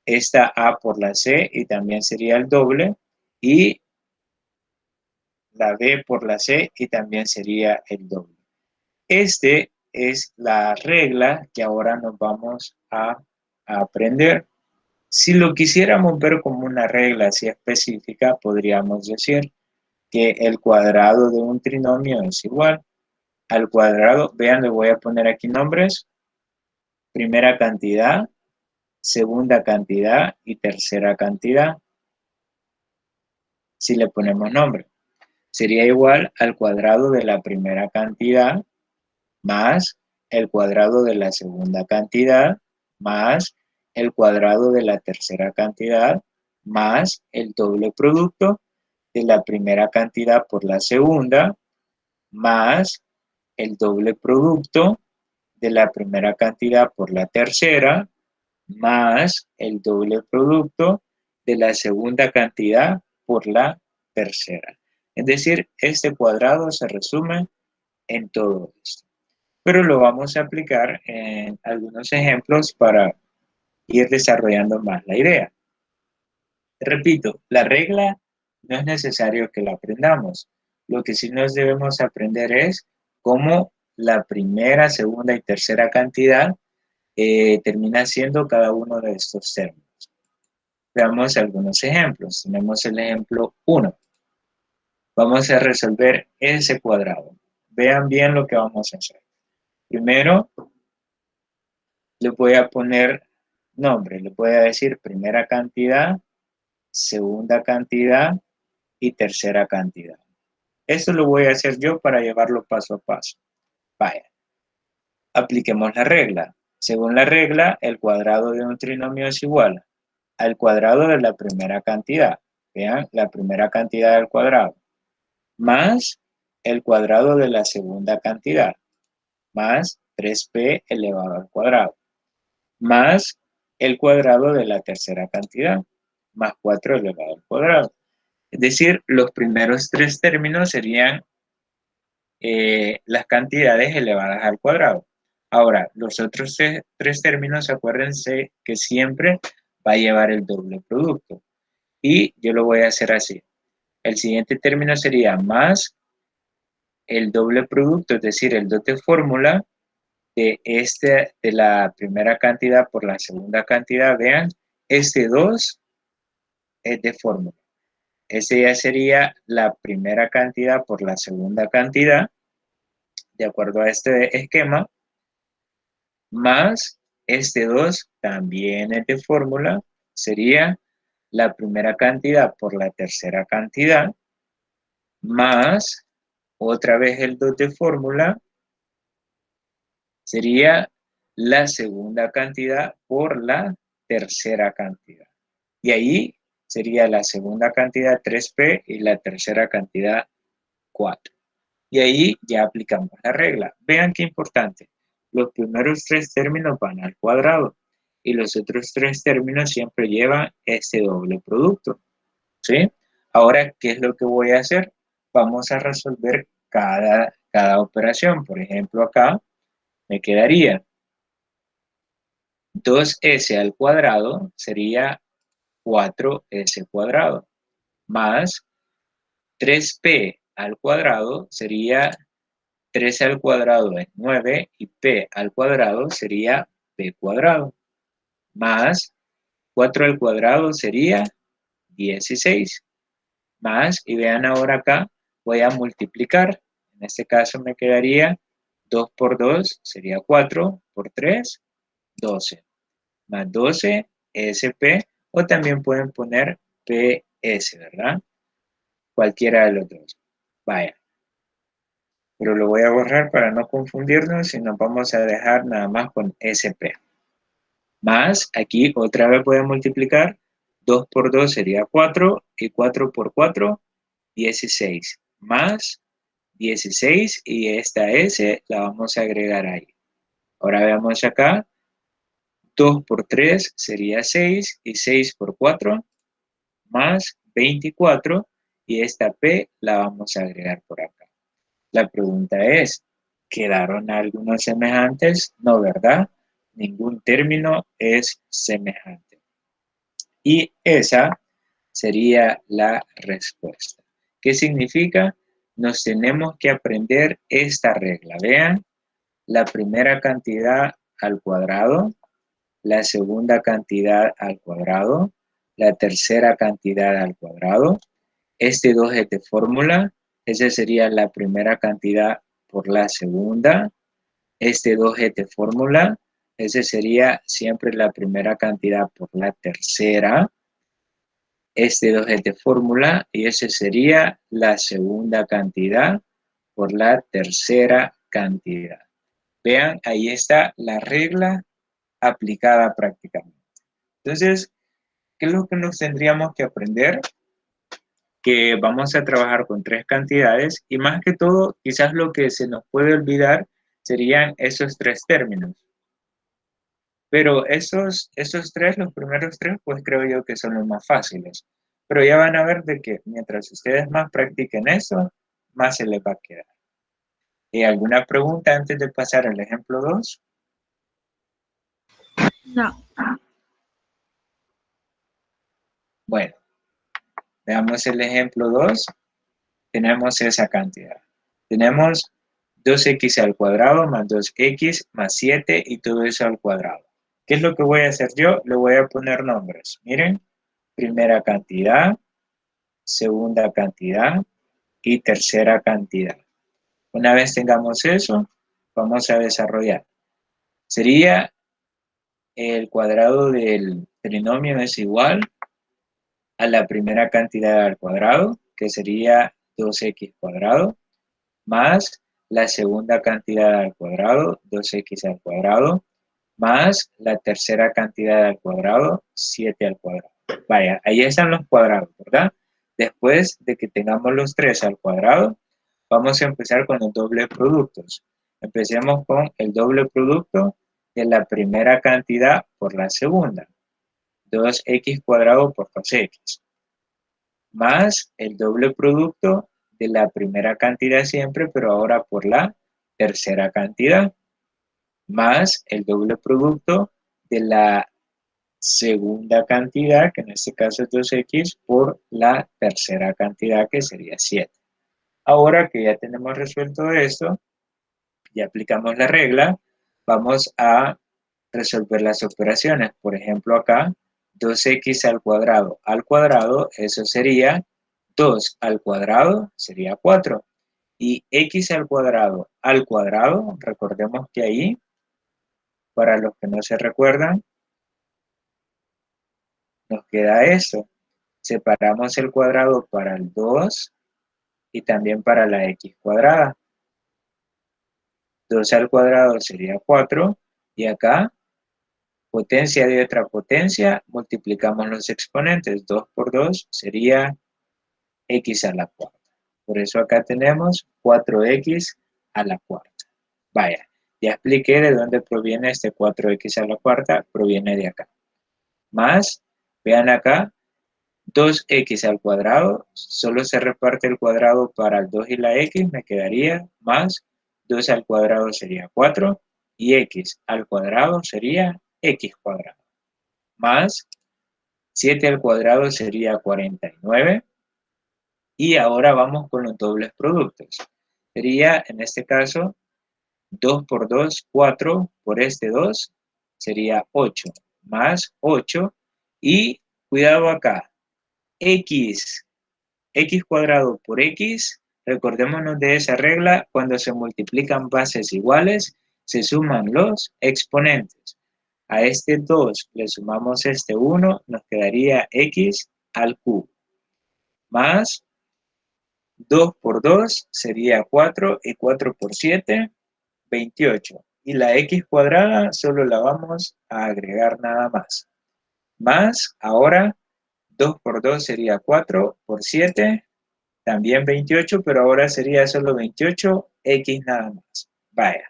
A: esta A por la C y también sería el doble y la B por la C y también sería el doble. Este es la regla que ahora nos vamos a aprender. Si lo quisiéramos ver como una regla así específica, podríamos decir que el cuadrado de un trinomio es igual al cuadrado, vean, le voy a poner aquí nombres, primera cantidad, segunda cantidad y tercera cantidad, si le ponemos nombre. Sería igual al cuadrado de la primera cantidad más el cuadrado de la segunda cantidad más el cuadrado de la tercera cantidad más el doble producto de la primera cantidad por la segunda más el doble producto de la primera cantidad por la tercera más el doble producto de la segunda cantidad por la tercera. Es decir, este cuadrado se resume en todo esto. Pero lo vamos a aplicar en algunos ejemplos para ir desarrollando más la idea. Repito, la regla no es necesario que la aprendamos. Lo que sí nos debemos aprender es cómo la primera, segunda y tercera cantidad termina siendo cada uno de estos términos. Veamos algunos ejemplos. Tenemos el ejemplo 1. Vamos a resolver ese cuadrado. Vean bien lo que vamos a hacer. Primero, le voy a poner nombre. Le voy a decir primera cantidad, segunda cantidad y tercera cantidad. Esto lo voy a hacer yo para llevarlo paso a paso. Vaya, apliquemos la regla. Según la regla, el cuadrado de un trinomio es igual al cuadrado de la primera cantidad. Vean, la primera cantidad al cuadrado. Más el cuadrado de la segunda cantidad. Más 3p elevado al cuadrado. Más el cuadrado de la tercera cantidad. Más 4 elevado al cuadrado. Es decir, los primeros tres términos serían las cantidades elevadas al cuadrado. Ahora, los otros tres términos, acuérdense que siempre va a llevar el doble producto. Y yo lo voy a hacer así. El siguiente término sería más el doble producto, es decir, el 2 de fórmula de la primera cantidad por la segunda cantidad. Vean, este 2 es de fórmula. Ese ya sería la primera cantidad por la segunda cantidad, de acuerdo a este esquema, más este 2 también es de fórmula, sería la primera cantidad por la tercera cantidad, más otra vez el 2 de fórmula, sería la segunda cantidad por la tercera cantidad. Y ahí sería la segunda cantidad 3p y la tercera cantidad 4. Y ahí ya aplicamos la regla. Vean qué importante. Los primeros tres términos van al cuadrado y los otros tres términos siempre llevan este doble producto. ¿Sí? Ahora, ¿qué es lo que voy a hacer? Vamos a resolver cada operación. Por ejemplo, acá me quedaría 2s al cuadrado sería 4s cuadrado, más 3p al cuadrado sería 3 al cuadrado es 9 y p al cuadrado sería p cuadrado, más 4 al cuadrado sería 16, más, y vean ahora acá, voy a multiplicar, en este caso me quedaría 2 por 2 sería 4, por 3, 12, más 12 SP, o también pueden poner PS, ¿verdad? Cualquiera de los dos. Vaya. Pero lo voy a borrar para no confundirnos y nos vamos a dejar nada más con SP. Más, aquí otra vez voy a multiplicar. 2 por 2 sería 4 y 4 por 4, 16. Más 16 y esta S la vamos a agregar ahí. Ahora veamos acá. 2 por 3 sería 6 y 6 por 4 más 24 y esta P la vamos a agregar por acá. La pregunta es, ¿quedaron algunos semejantes? No, ¿verdad? Ningún término es semejante. Y esa sería la respuesta. ¿Qué significa? Nos tenemos que aprender esta regla. Vean, la primera cantidad al cuadrado, la segunda cantidad al cuadrado, la tercera cantidad al cuadrado. Este 2 es de fórmula, esa sería la primera cantidad por la segunda. Este 2 es de fórmula, ese sería siempre la primera cantidad por la tercera. Este 2 es de fórmula y ese sería la segunda cantidad por la tercera cantidad. Vean, ahí está la regla aplicada prácticamente. Entonces, ¿qué es lo que nos tendríamos que aprender? Que vamos a trabajar con tres cantidades y más que todo, quizás lo que se nos puede olvidar serían esos tres términos. Pero esos tres, los primeros tres, pues creo yo que son los más fáciles. Pero ya van a ver de que mientras ustedes más practiquen eso, más se les va a quedar. ¿Y alguna pregunta antes de pasar al ejemplo 2?
B: No.
A: Bueno, veamos el ejemplo 2. Tenemos esa cantidad. Tenemos 2x al cuadrado más 2x más 7 y todo eso al cuadrado. ¿Qué es lo que voy a hacer yo? Le voy a poner nombres. Miren, primera cantidad, segunda cantidad y tercera cantidad. Una vez tengamos eso, vamos a desarrollar. Sería el cuadrado del trinomio es igual a la primera cantidad al cuadrado, que sería 2x cuadrado, más la segunda cantidad al cuadrado, 2x al cuadrado, más la tercera cantidad al cuadrado, 7 al cuadrado. Vaya, ahí están los cuadrados, ¿verdad? Después de que tengamos los 3 al cuadrado, vamos a empezar con los dobles productos. Empecemos con el doble producto de la primera cantidad por la segunda. 2x cuadrado por 2x. Más el doble producto de la primera cantidad siempre, pero ahora por la tercera cantidad. Más el doble producto de la segunda cantidad, que en este caso es 2x, por la tercera cantidad, que sería 7. Ahora que ya tenemos resuelto esto, ya aplicamos la regla, vamos a resolver las operaciones. Por ejemplo, acá, 2x al cuadrado, eso sería 2 al cuadrado, sería 4. Y x al cuadrado, recordemos que ahí, para los que no se recuerdan, nos queda esto. Separamos el cuadrado para el 2 y también para la x cuadrada. 2 al cuadrado sería 4 y acá, potencia de otra potencia, multiplicamos los exponentes. 2 por 2 sería x a la cuarta. Por eso acá tenemos 4x a la cuarta. Vaya, ya expliqué de dónde proviene este 4x a la cuarta, proviene de acá. Más, vean acá, 2x al cuadrado, solo se reparte el cuadrado para el 2 y la x, me quedaría más 2 al cuadrado sería 4 y x al cuadrado sería x cuadrado. Más 7 al cuadrado sería 49 y ahora vamos con los dobles productos. Sería en este caso 2 por 2, 4 por este 2 sería 8 más 8 y cuidado acá, x cuadrado por x, recordémonos de esa regla, cuando se multiplican bases iguales, se suman los exponentes. A este 2 le sumamos este 1, nos quedaría x al cubo. Más 2 por 2 sería 4 y 4 por 7, 28. Y la x cuadrada solo la vamos a agregar nada más. Más, ahora 2 por 2 sería 4 por 7, también 28, pero ahora sería solo 28x nada más. Vaya.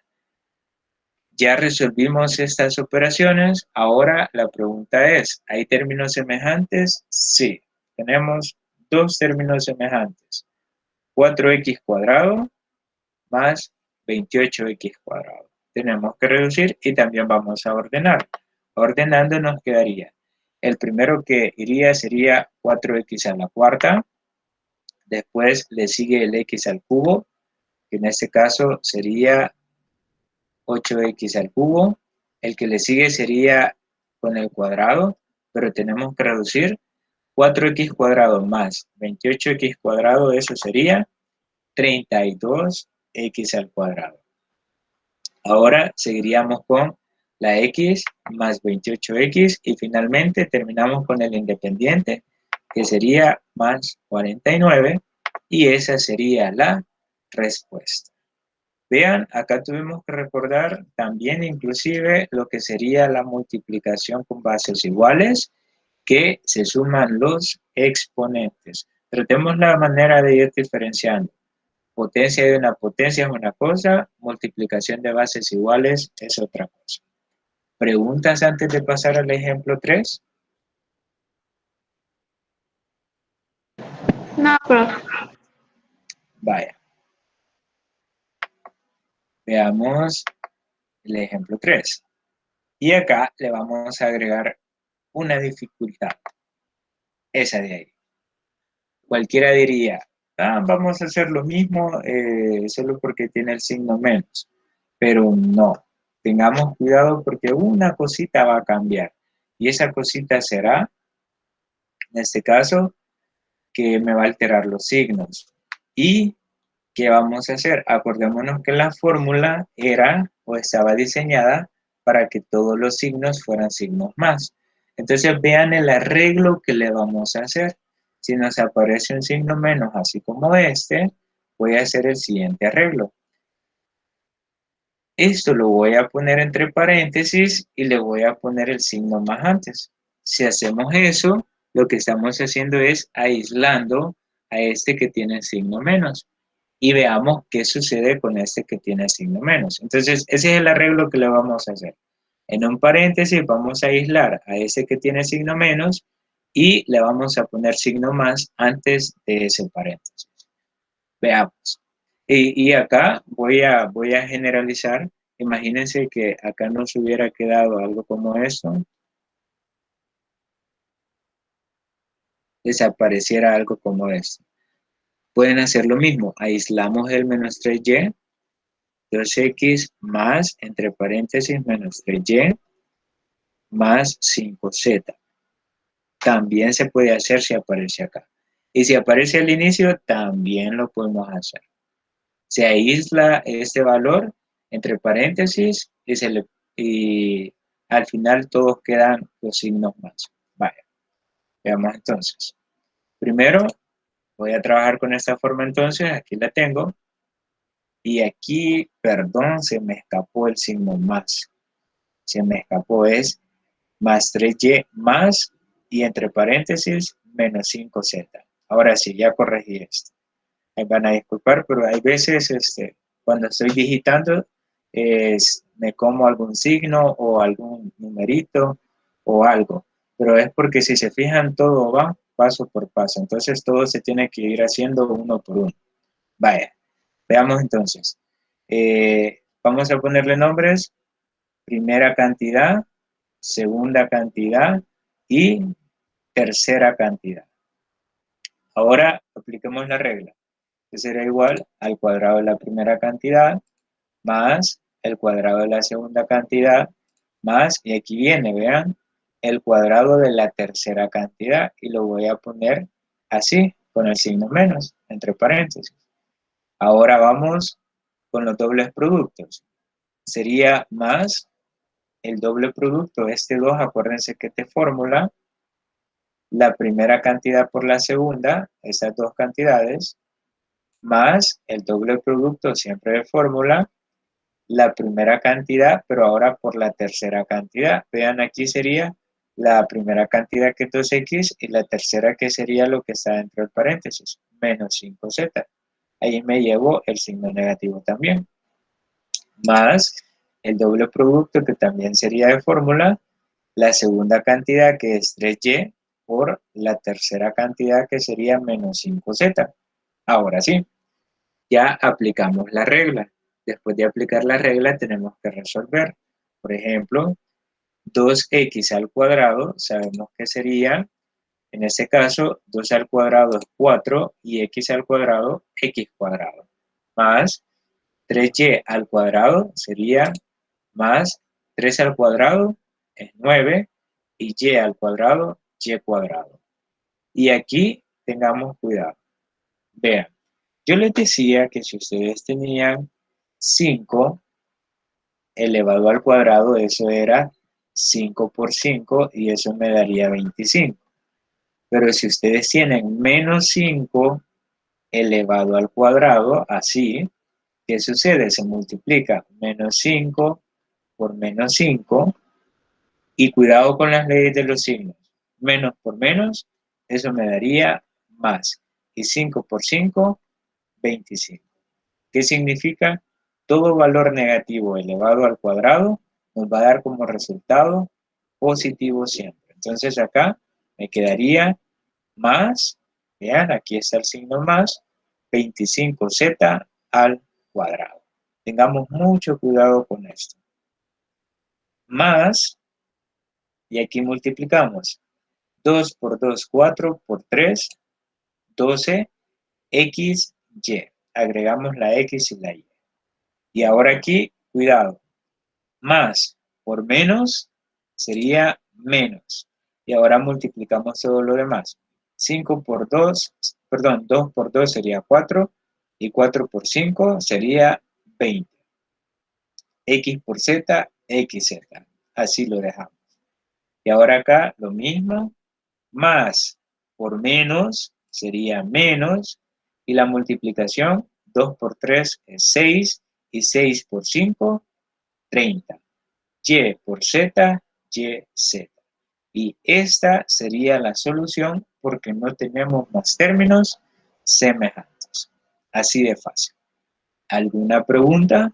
A: Ya resolvimos estas operaciones. Ahora la pregunta es, ¿hay términos semejantes? Sí. Tenemos dos términos semejantes. 4x cuadrado más 28x cuadrado. Tenemos que reducir y también vamos a ordenar. Ordenando nos quedaría. El primero que iría sería 4x a la cuarta. Después le sigue el x al cubo, que en este caso sería 8x al cubo. El que le sigue sería con el cuadrado, pero tenemos que reducir 4x cuadrado más 28x cuadrado, eso sería 32x al cuadrado. Ahora seguiríamos con la x más 28x y finalmente terminamos con el independiente, que sería más 49, y esa sería la respuesta. Vean, acá tuvimos que recordar también inclusive lo que sería la multiplicación con bases iguales, que se suman los exponentes. Tratemos la manera de ir diferenciando. Potencia de una potencia es una cosa, multiplicación de bases iguales es otra cosa. ¿Preguntas antes de pasar al ejemplo 3?
B: No, profe.
A: Vaya. Veamos el ejemplo 3. Y acá le vamos a agregar una dificultad. Esa de ahí. Cualquiera diría, vamos a hacer lo mismo solo porque tiene el signo menos. Pero no. Tengamos cuidado porque una cosita va a cambiar. Y esa cosita será, en este caso, que me va a alterar los signos. ¿Y qué vamos a hacer? Acordémonos que la fórmula era o estaba diseñada para que todos los signos fueran signos más. Entonces vean el arreglo que le vamos a hacer. Si nos aparece un signo menos, así como este, voy a hacer el siguiente arreglo. Esto lo voy a poner entre paréntesis y le voy a poner el signo más antes. Si hacemos eso, lo que estamos haciendo es aislando a este que tiene el signo menos. Y veamos qué sucede con este que tiene el signo menos. Entonces, ese es el arreglo que le vamos a hacer. En un paréntesis vamos a aislar a ese que tiene signo menos y le vamos a poner signo más antes de ese paréntesis. Veamos. Y acá voy a generalizar. Imagínense que acá nos hubiera quedado algo como esto. Desapareciera algo como esto. Pueden hacer lo mismo. Aislamos el menos 3y, 2x más, entre paréntesis, menos 3y, más 5z. También se puede hacer si aparece acá. Y si aparece al inicio, también lo podemos hacer. Se aísla este valor entre paréntesis y al final todos quedan los signos más. Vale, veamos entonces. Primero voy a trabajar con esta forma entonces, aquí la tengo. Y aquí, perdón, se me escapó el signo más. Se me escapó, es más 3y más y entre paréntesis menos 5z. Ahora sí, ya corregí esto. Me van a disculpar, pero hay veces cuando estoy digitando me como algún signo o algún numerito o algo. Pero es porque si se fijan todo va paso por paso. Entonces todo se tiene que ir haciendo uno por uno. Vaya, veamos entonces. Vamos a ponerle nombres. Primera cantidad, segunda cantidad y tercera cantidad. Ahora apliquemos la regla, que será igual al cuadrado de la primera cantidad más el cuadrado de la segunda cantidad más, y aquí viene, vean, el cuadrado de la tercera cantidad, y lo voy a poner así, con el signo menos, entre paréntesis. Ahora vamos con los dobles productos. Sería más el doble producto, este 2, acuérdense que esta fórmula, la primera cantidad por la segunda, esas dos cantidades, más el doble producto siempre de fórmula, la primera cantidad, pero ahora por la tercera cantidad. Vean, aquí sería la primera cantidad que es 2x y la tercera que sería lo que está dentro del paréntesis, menos 5z. Ahí me llevo el signo negativo también. Más el doble producto que también sería de fórmula, la segunda cantidad que es 3y por la tercera cantidad que sería menos 5z. Ahora sí, ya aplicamos la regla. Después de aplicar la regla tenemos que resolver. Por ejemplo, 2x al cuadrado, sabemos que sería, en este caso, 2 al cuadrado es 4 y x al cuadrado, x cuadrado. Más 3y al cuadrado sería más 3 al cuadrado es 9 y y al cuadrado, y cuadrado. Y aquí tengamos cuidado. Vean, yo les decía que si ustedes tenían 5 elevado al cuadrado, eso era 5 por 5 y eso me daría 25. Pero si ustedes tienen menos 5 elevado al cuadrado, así, ¿Qué sucede? Se multiplica menos 5 por menos 5 y cuidado con las leyes de los signos. Menos por menos, eso me daría más. Y 5 por 5, 25. ¿Qué significa? Todo valor negativo elevado al cuadrado nos va a dar como resultado positivo siempre. Entonces acá me quedaría más, vean, aquí está el signo más, 25z al cuadrado. Tengamos mucho cuidado con esto. Más, y aquí multiplicamos. 2 por 2, 4 por 3, 12, x, y. Agregamos la x y la y. Y ahora aquí, cuidado, más por menos sería menos. Y ahora multiplicamos todo lo demás. 5 por 2, perdón, 2 por 2 sería 4 y 4 por 5 sería 20. X por z, xz. Así lo dejamos. Y ahora acá lo mismo, más por menos sería menos y la multiplicación 2 por 3 es 6 y 6 por 5, 30. Y por z, yz. Y esta sería la solución porque no tenemos más términos semejantes. Así de fácil. ¿Alguna pregunta?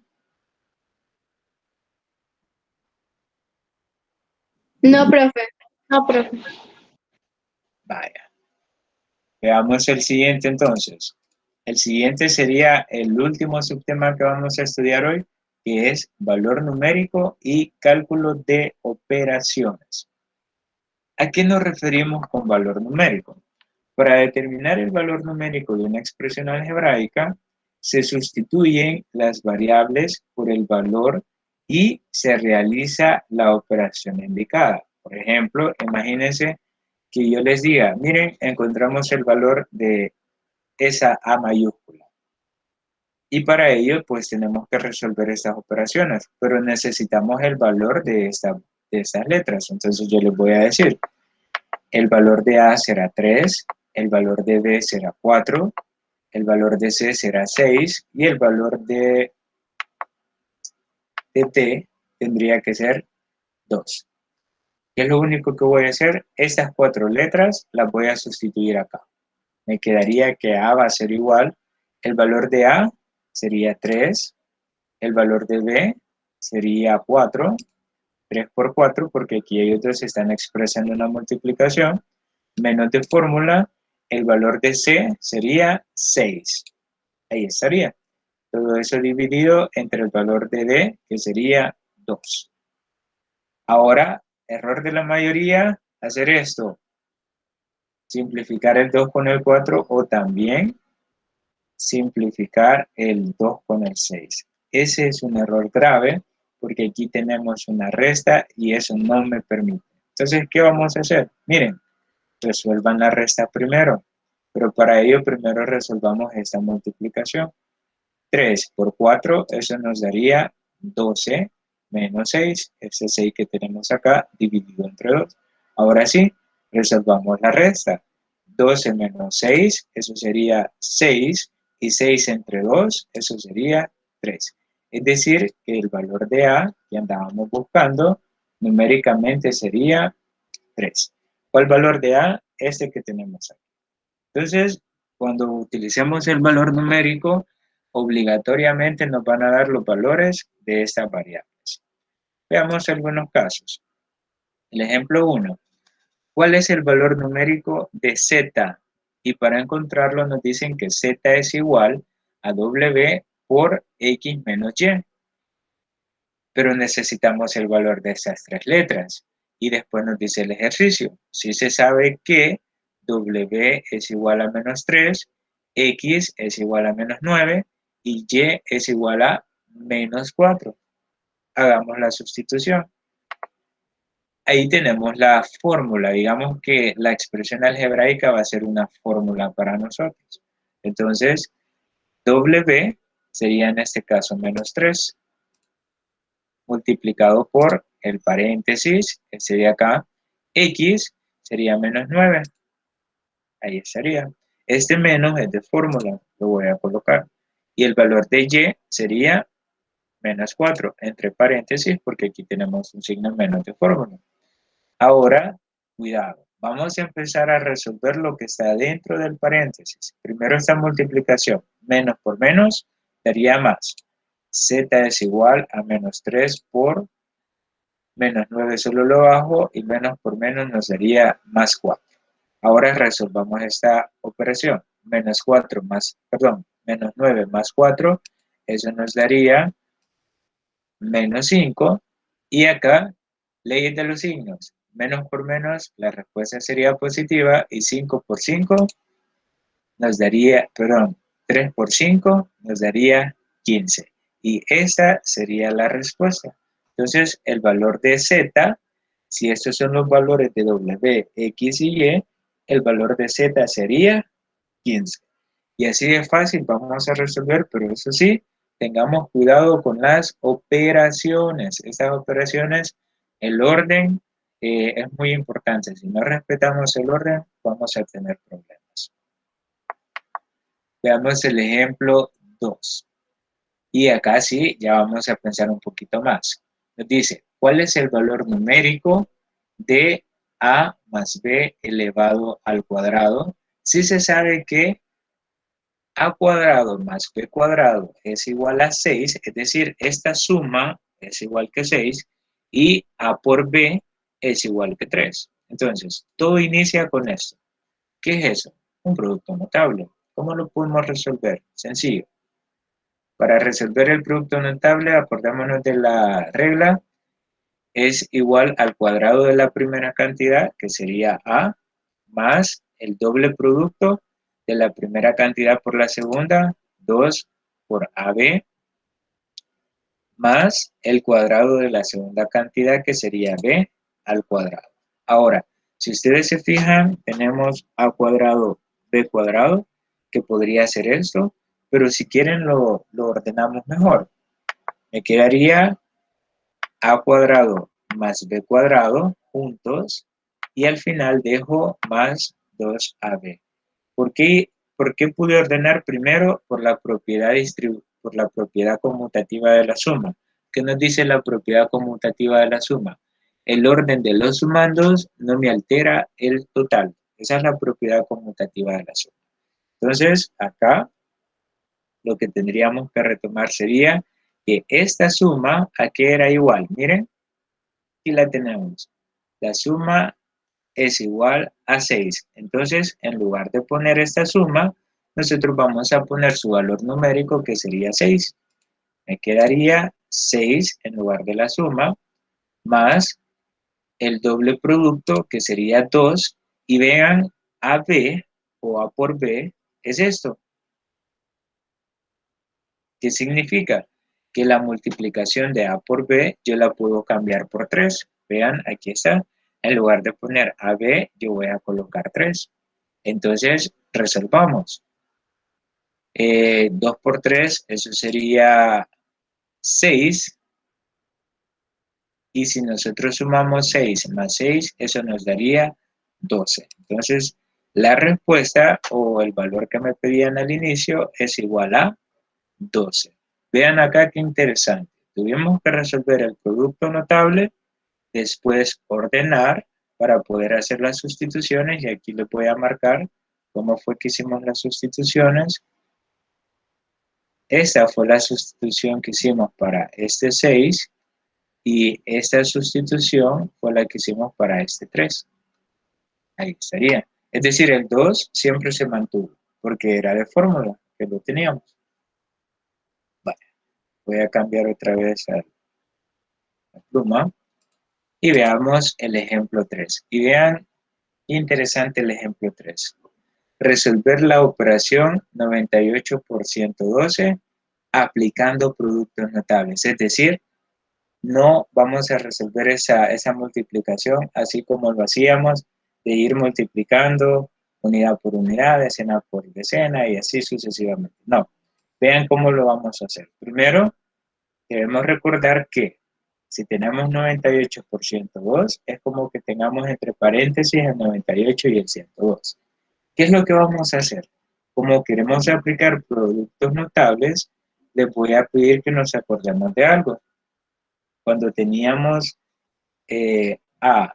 B: No, profe. No, profe.
A: Vaya. Veamos el siguiente entonces. El siguiente sería el último subtema que vamos a estudiar hoy, que es valor numérico y cálculo de operaciones. ¿A qué nos referimos con valor numérico? Para determinar el valor numérico de una expresión algebraica, se sustituyen las variables por el valor y se realiza la operación indicada. Por ejemplo, imagínense que yo les diga, miren, encontramos el valor de esa A mayúscula. Y para ello, pues tenemos que resolver estas operaciones, pero necesitamos el valor de estas letras. Entonces yo les voy a decir, el valor de A será 3, el valor de B será 4, el valor de C será 6 y el valor de T tendría que ser 2. ¿Qué es lo único que voy a hacer? Estas 4 letras las voy a sustituir acá. Me quedaría que A va a ser igual, el valor de A sería 3, el valor de B sería 4, 3 por 4, porque aquí ellos dos están expresando una multiplicación, menos de fórmula, el valor de C sería 6. Ahí estaría. Todo eso dividido entre el valor de D, que sería 2. Ahora, error de la mayoría, hacer esto. Simplificar el 2 con el 4 o también simplificar el 2 con el 6. Ese es un error grave porque aquí tenemos una resta y eso no me permite. Entonces, ¿qué vamos a hacer? Miren, resuelvan la resta primero, pero para ello primero resolvamos esta multiplicación. 3 por 4, eso nos daría 12 menos 6, ese 6 que tenemos acá dividido entre 2. Ahora sí, resolvamos la resta. 12 menos 6, eso sería 6, y 6 entre 2, eso sería 3. Es decir, que el valor de A que andábamos buscando numéricamente sería 3. ¿Cuál valor de A? Este que tenemos aquí. Entonces, cuando utilicemos el valor numérico, obligatoriamente nos van a dar los valores de estas variables. Veamos algunos casos. El ejemplo 1. ¿Cuál es el valor numérico de z? Y para encontrarlo nos dicen que z es igual a w por x menos y. Pero necesitamos el valor de estas 3 letras. Y después nos dice el ejercicio. Si se sabe que w es igual a menos 3, x es igual a menos 9 y y es igual a menos 4. Hagamos la sustitución. Ahí tenemos la fórmula. Digamos que la expresión algebraica va a ser una fórmula para nosotros. Entonces, w sería en este caso menos 3 multiplicado por el paréntesis, que sería acá, x sería menos 9. Ahí estaría. Este menos es de fórmula, lo voy a colocar. Y el valor de y sería menos 4, entre paréntesis, porque aquí tenemos un signo menos de fórmula. Ahora, cuidado, vamos a empezar a resolver lo que está dentro del paréntesis. Primero esta multiplicación, menos por menos daría más. Z es igual a menos 3 por menos 9 solo lo bajo y menos por menos nos daría más 4. Ahora resolvamos esta operación. Menos 4 más, perdón, menos 9 más 4, eso nos daría menos 5. Y acá, leyes de los signos. Menos por menos, la respuesta sería positiva y 5 por 5 nos daría, perdón, 3 por 5 nos daría 15. Y esa sería la respuesta. Entonces, el valor de Z, si estos son los valores de W, X y Y, el valor de Z sería 15. Y así de fácil vamos a resolver, pero eso sí, tengamos cuidado con las operaciones. Estas operaciones, el orden es muy importante. Si no respetamos el orden, vamos a tener problemas. Veamos el ejemplo 2. Y acá sí, ya vamos a pensar un poquito más. Nos dice, ¿cuál es el valor numérico de a más b elevado al cuadrado? Si se sabe que a cuadrado más b cuadrado es igual a 6, es decir, esta suma es igual que 6 y a por b es igual que 3. Entonces, todo inicia con esto. ¿Qué es eso? Un producto notable. ¿Cómo lo podemos resolver? Sencillo. Para resolver el producto notable, acordémonos de la regla, es igual al cuadrado de la primera cantidad, que sería a, más el doble producto de la primera cantidad por la segunda, 2 por AB, más el cuadrado de la segunda cantidad, que sería B al cuadrado. Ahora, si ustedes se fijan, tenemos A cuadrado, B cuadrado, que podría ser esto, pero si quieren lo ordenamos mejor. Me quedaría A cuadrado más B cuadrado juntos, y al final dejo más 2AB. ¿Por qué pude ordenar primero? Por la propiedad conmutativa de la suma. ¿Qué nos dice la propiedad conmutativa de la suma? El orden de los sumandos no me altera el total. Esa es la propiedad conmutativa de la suma. Entonces, acá lo que tendríamos que retomar sería que esta suma, ¿a qué era igual? Miren, aquí la tenemos. La suma es igual a 6. Entonces, en lugar de poner esta suma, nosotros vamos a poner su valor numérico, que sería 6. Me quedaría 6 en lugar de la suma, más el doble producto, que sería 2. Y vean, AB o A por B es esto. ¿Qué significa? Que la multiplicación de A por B yo la puedo cambiar por 3. Vean, aquí está. En lugar de poner AB, yo voy a colocar 3. Entonces, resolvamos. 2 por 3, eso sería 6. Y si nosotros sumamos 6 más 6, eso nos daría 12. Entonces, la respuesta o el valor que me pedían al inicio es igual a 12. Vean acá qué interesante. Tuvimos que resolver el producto notable, después ordenar para poder hacer las sustituciones, y aquí les voy a marcar cómo fue que hicimos las sustituciones. Esta fue la sustitución que hicimos para este 6 y esta sustitución fue la que hicimos para este 3. Ahí estaría. Es decir, el 2 siempre se mantuvo porque era de fórmula que lo teníamos. Vale. Voy a cambiar otra vez a la pluma y veamos el ejemplo 3. Y vean, interesante el ejemplo 3. Resolver la operación 98 por 112 aplicando productos notables. Es decir, no vamos a resolver esa multiplicación así como lo hacíamos, de ir multiplicando unidad por unidad, decena por decena y así sucesivamente. No, vean cómo lo vamos a hacer. Primero, debemos recordar que si tenemos 98 por 102, es como que tengamos entre paréntesis el 98 y el 102. ¿Qué es lo que vamos a hacer? como queremos aplicar productos notables, les voy a pedir que nos acordemos de algo. Cuando teníamos A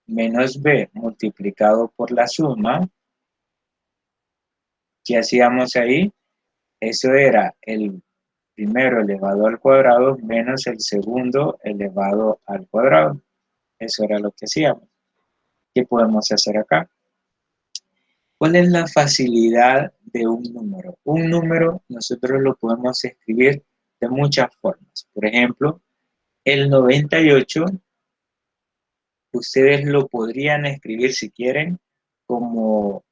A: menos B multiplicado por la suma, ¿qué hacíamos ahí? Eso era el primero elevado al cuadrado menos el segundo elevado al cuadrado. Eso era lo que hacíamos. ¿Qué podemos hacer acá? ¿Cuál es la facilidad de un número? Un número nosotros lo podemos escribir de muchas formas. Por ejemplo, el 98, ustedes lo podrían escribir si quieren como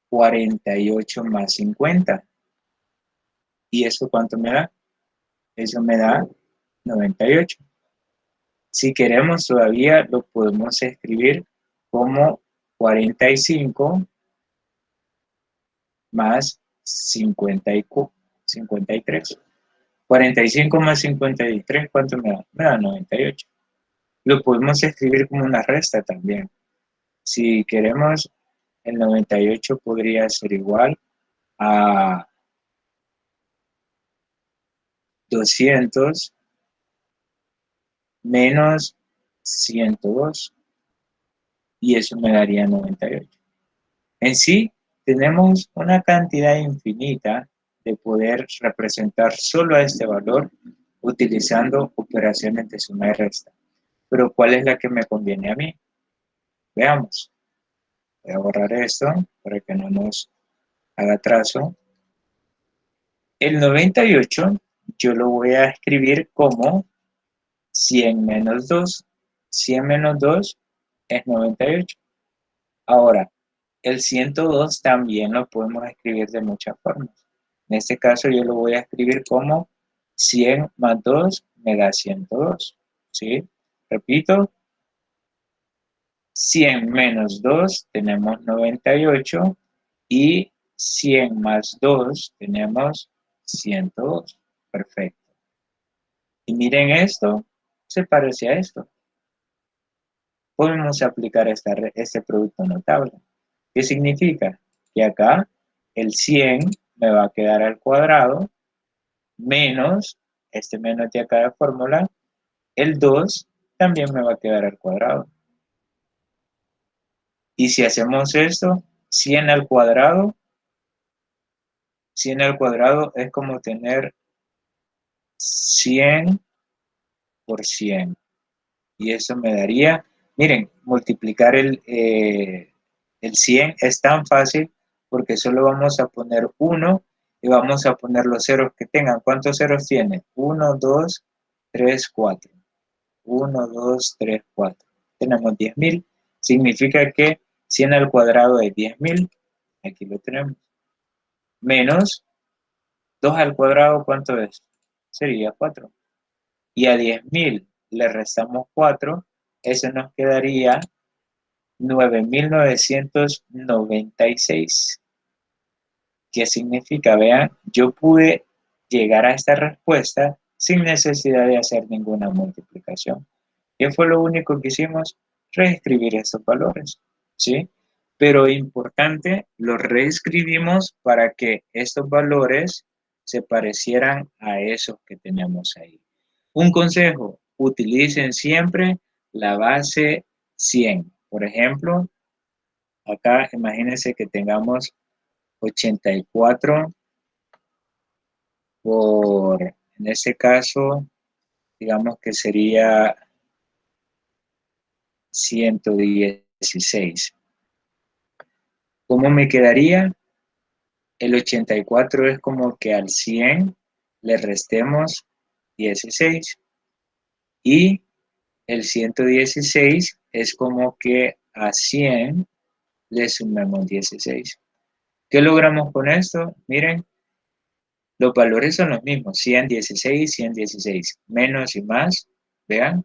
A: 48 más 50. ¿Y eso cuánto me da? Eso me da 98. Si queremos todavía lo podemos escribir como 45 más 53. 45 más 53, ¿cuánto me da? Me da 98. Lo podemos escribir como una resta también. Si queremos, el 98 podría ser igual a 200 menos 102. Y eso me daría 98. En sí, tenemos una cantidad infinita de poder representar solo a este valor utilizando operaciones de suma y resta. Pero ¿cuál es la que me conviene a mí? Veamos. Voy a borrar esto para que no nos haga trazo. El 98 yo lo voy a escribir como 100 menos 2. 100 menos 2 es 98. Ahora, el 102 también lo podemos escribir de muchas formas. En este caso yo lo voy a escribir como 100 más 2 me da 102. ¿Sí? Repito, 100 menos 2 tenemos 98 y 100 más 2 tenemos 102. Perfecto. Y miren esto, se parece a esto. Podemos aplicar este producto notable. ¿Qué significa? Que acá el 100 me va a quedar al cuadrado menos, este menos de acá de fórmula, el 2 también me va a quedar al cuadrado. Y si hacemos esto, 100 al cuadrado es como tener 100 por 100. Y eso me daría, miren, multiplicar el 100 es tan fácil porque solo vamos a poner 1 y vamos a poner los ceros que tengan. ¿Cuántos ceros tiene? 1, 2, 3, 4. 1, 2, 3, 4. Tenemos 10.000. Significa que 100 al cuadrado es 10.000. Aquí lo tenemos. Menos 2 al cuadrado, ¿cuánto es? Sería 4. Y a 10.000 le restamos 4. Eso nos quedaría 9.996. ¿Qué significa? Vean, yo pude llegar a esta respuesta sin necesidad de hacer ninguna multiplicación. ¿Qué fue lo único que hicimos? Reescribir estos valores, ¿sí? Pero importante, los reescribimos para que estos valores se parecieran a esos que tenemos ahí. Un consejo, utilicen siempre la base 100. Por ejemplo, acá imagínense que tengamos 84 por, en este caso, digamos que sería 116. ¿Cómo me quedaría? El 84 es como que al 100 le restemos 16. Y el 116 es como que a 100 le sumemos 16. ¿Qué logramos con esto? Miren, los valores son los mismos, 116, 116, menos y más, vean,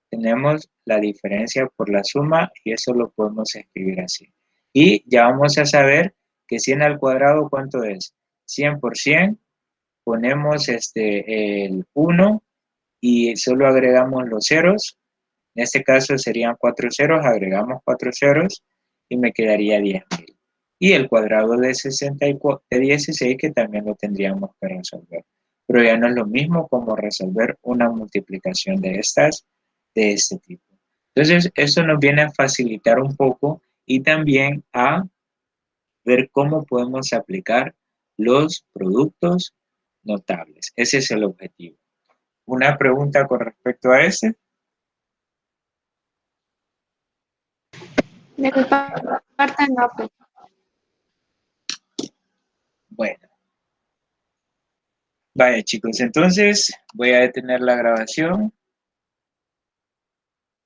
A: tenemos la diferencia por la suma y eso lo podemos escribir así. Y ya vamos a saber que 100 al cuadrado, ¿cuánto es? 100 por 100, ponemos el 1 y solo agregamos los ceros. En este caso serían 4 ceros, agregamos 4 ceros y me quedaría 10.000. y el cuadrado de 16 que también lo tendríamos que resolver. Pero ya no es lo mismo como resolver una multiplicación de este tipo. Entonces, eso nos viene a facilitar un poco y también a ver cómo podemos aplicar los productos notables. Ese es el objetivo. ¿Una pregunta con respecto a ese?
C: De mi parte no, profe.
A: Bueno, vaya chicos, entonces voy a detener la grabación.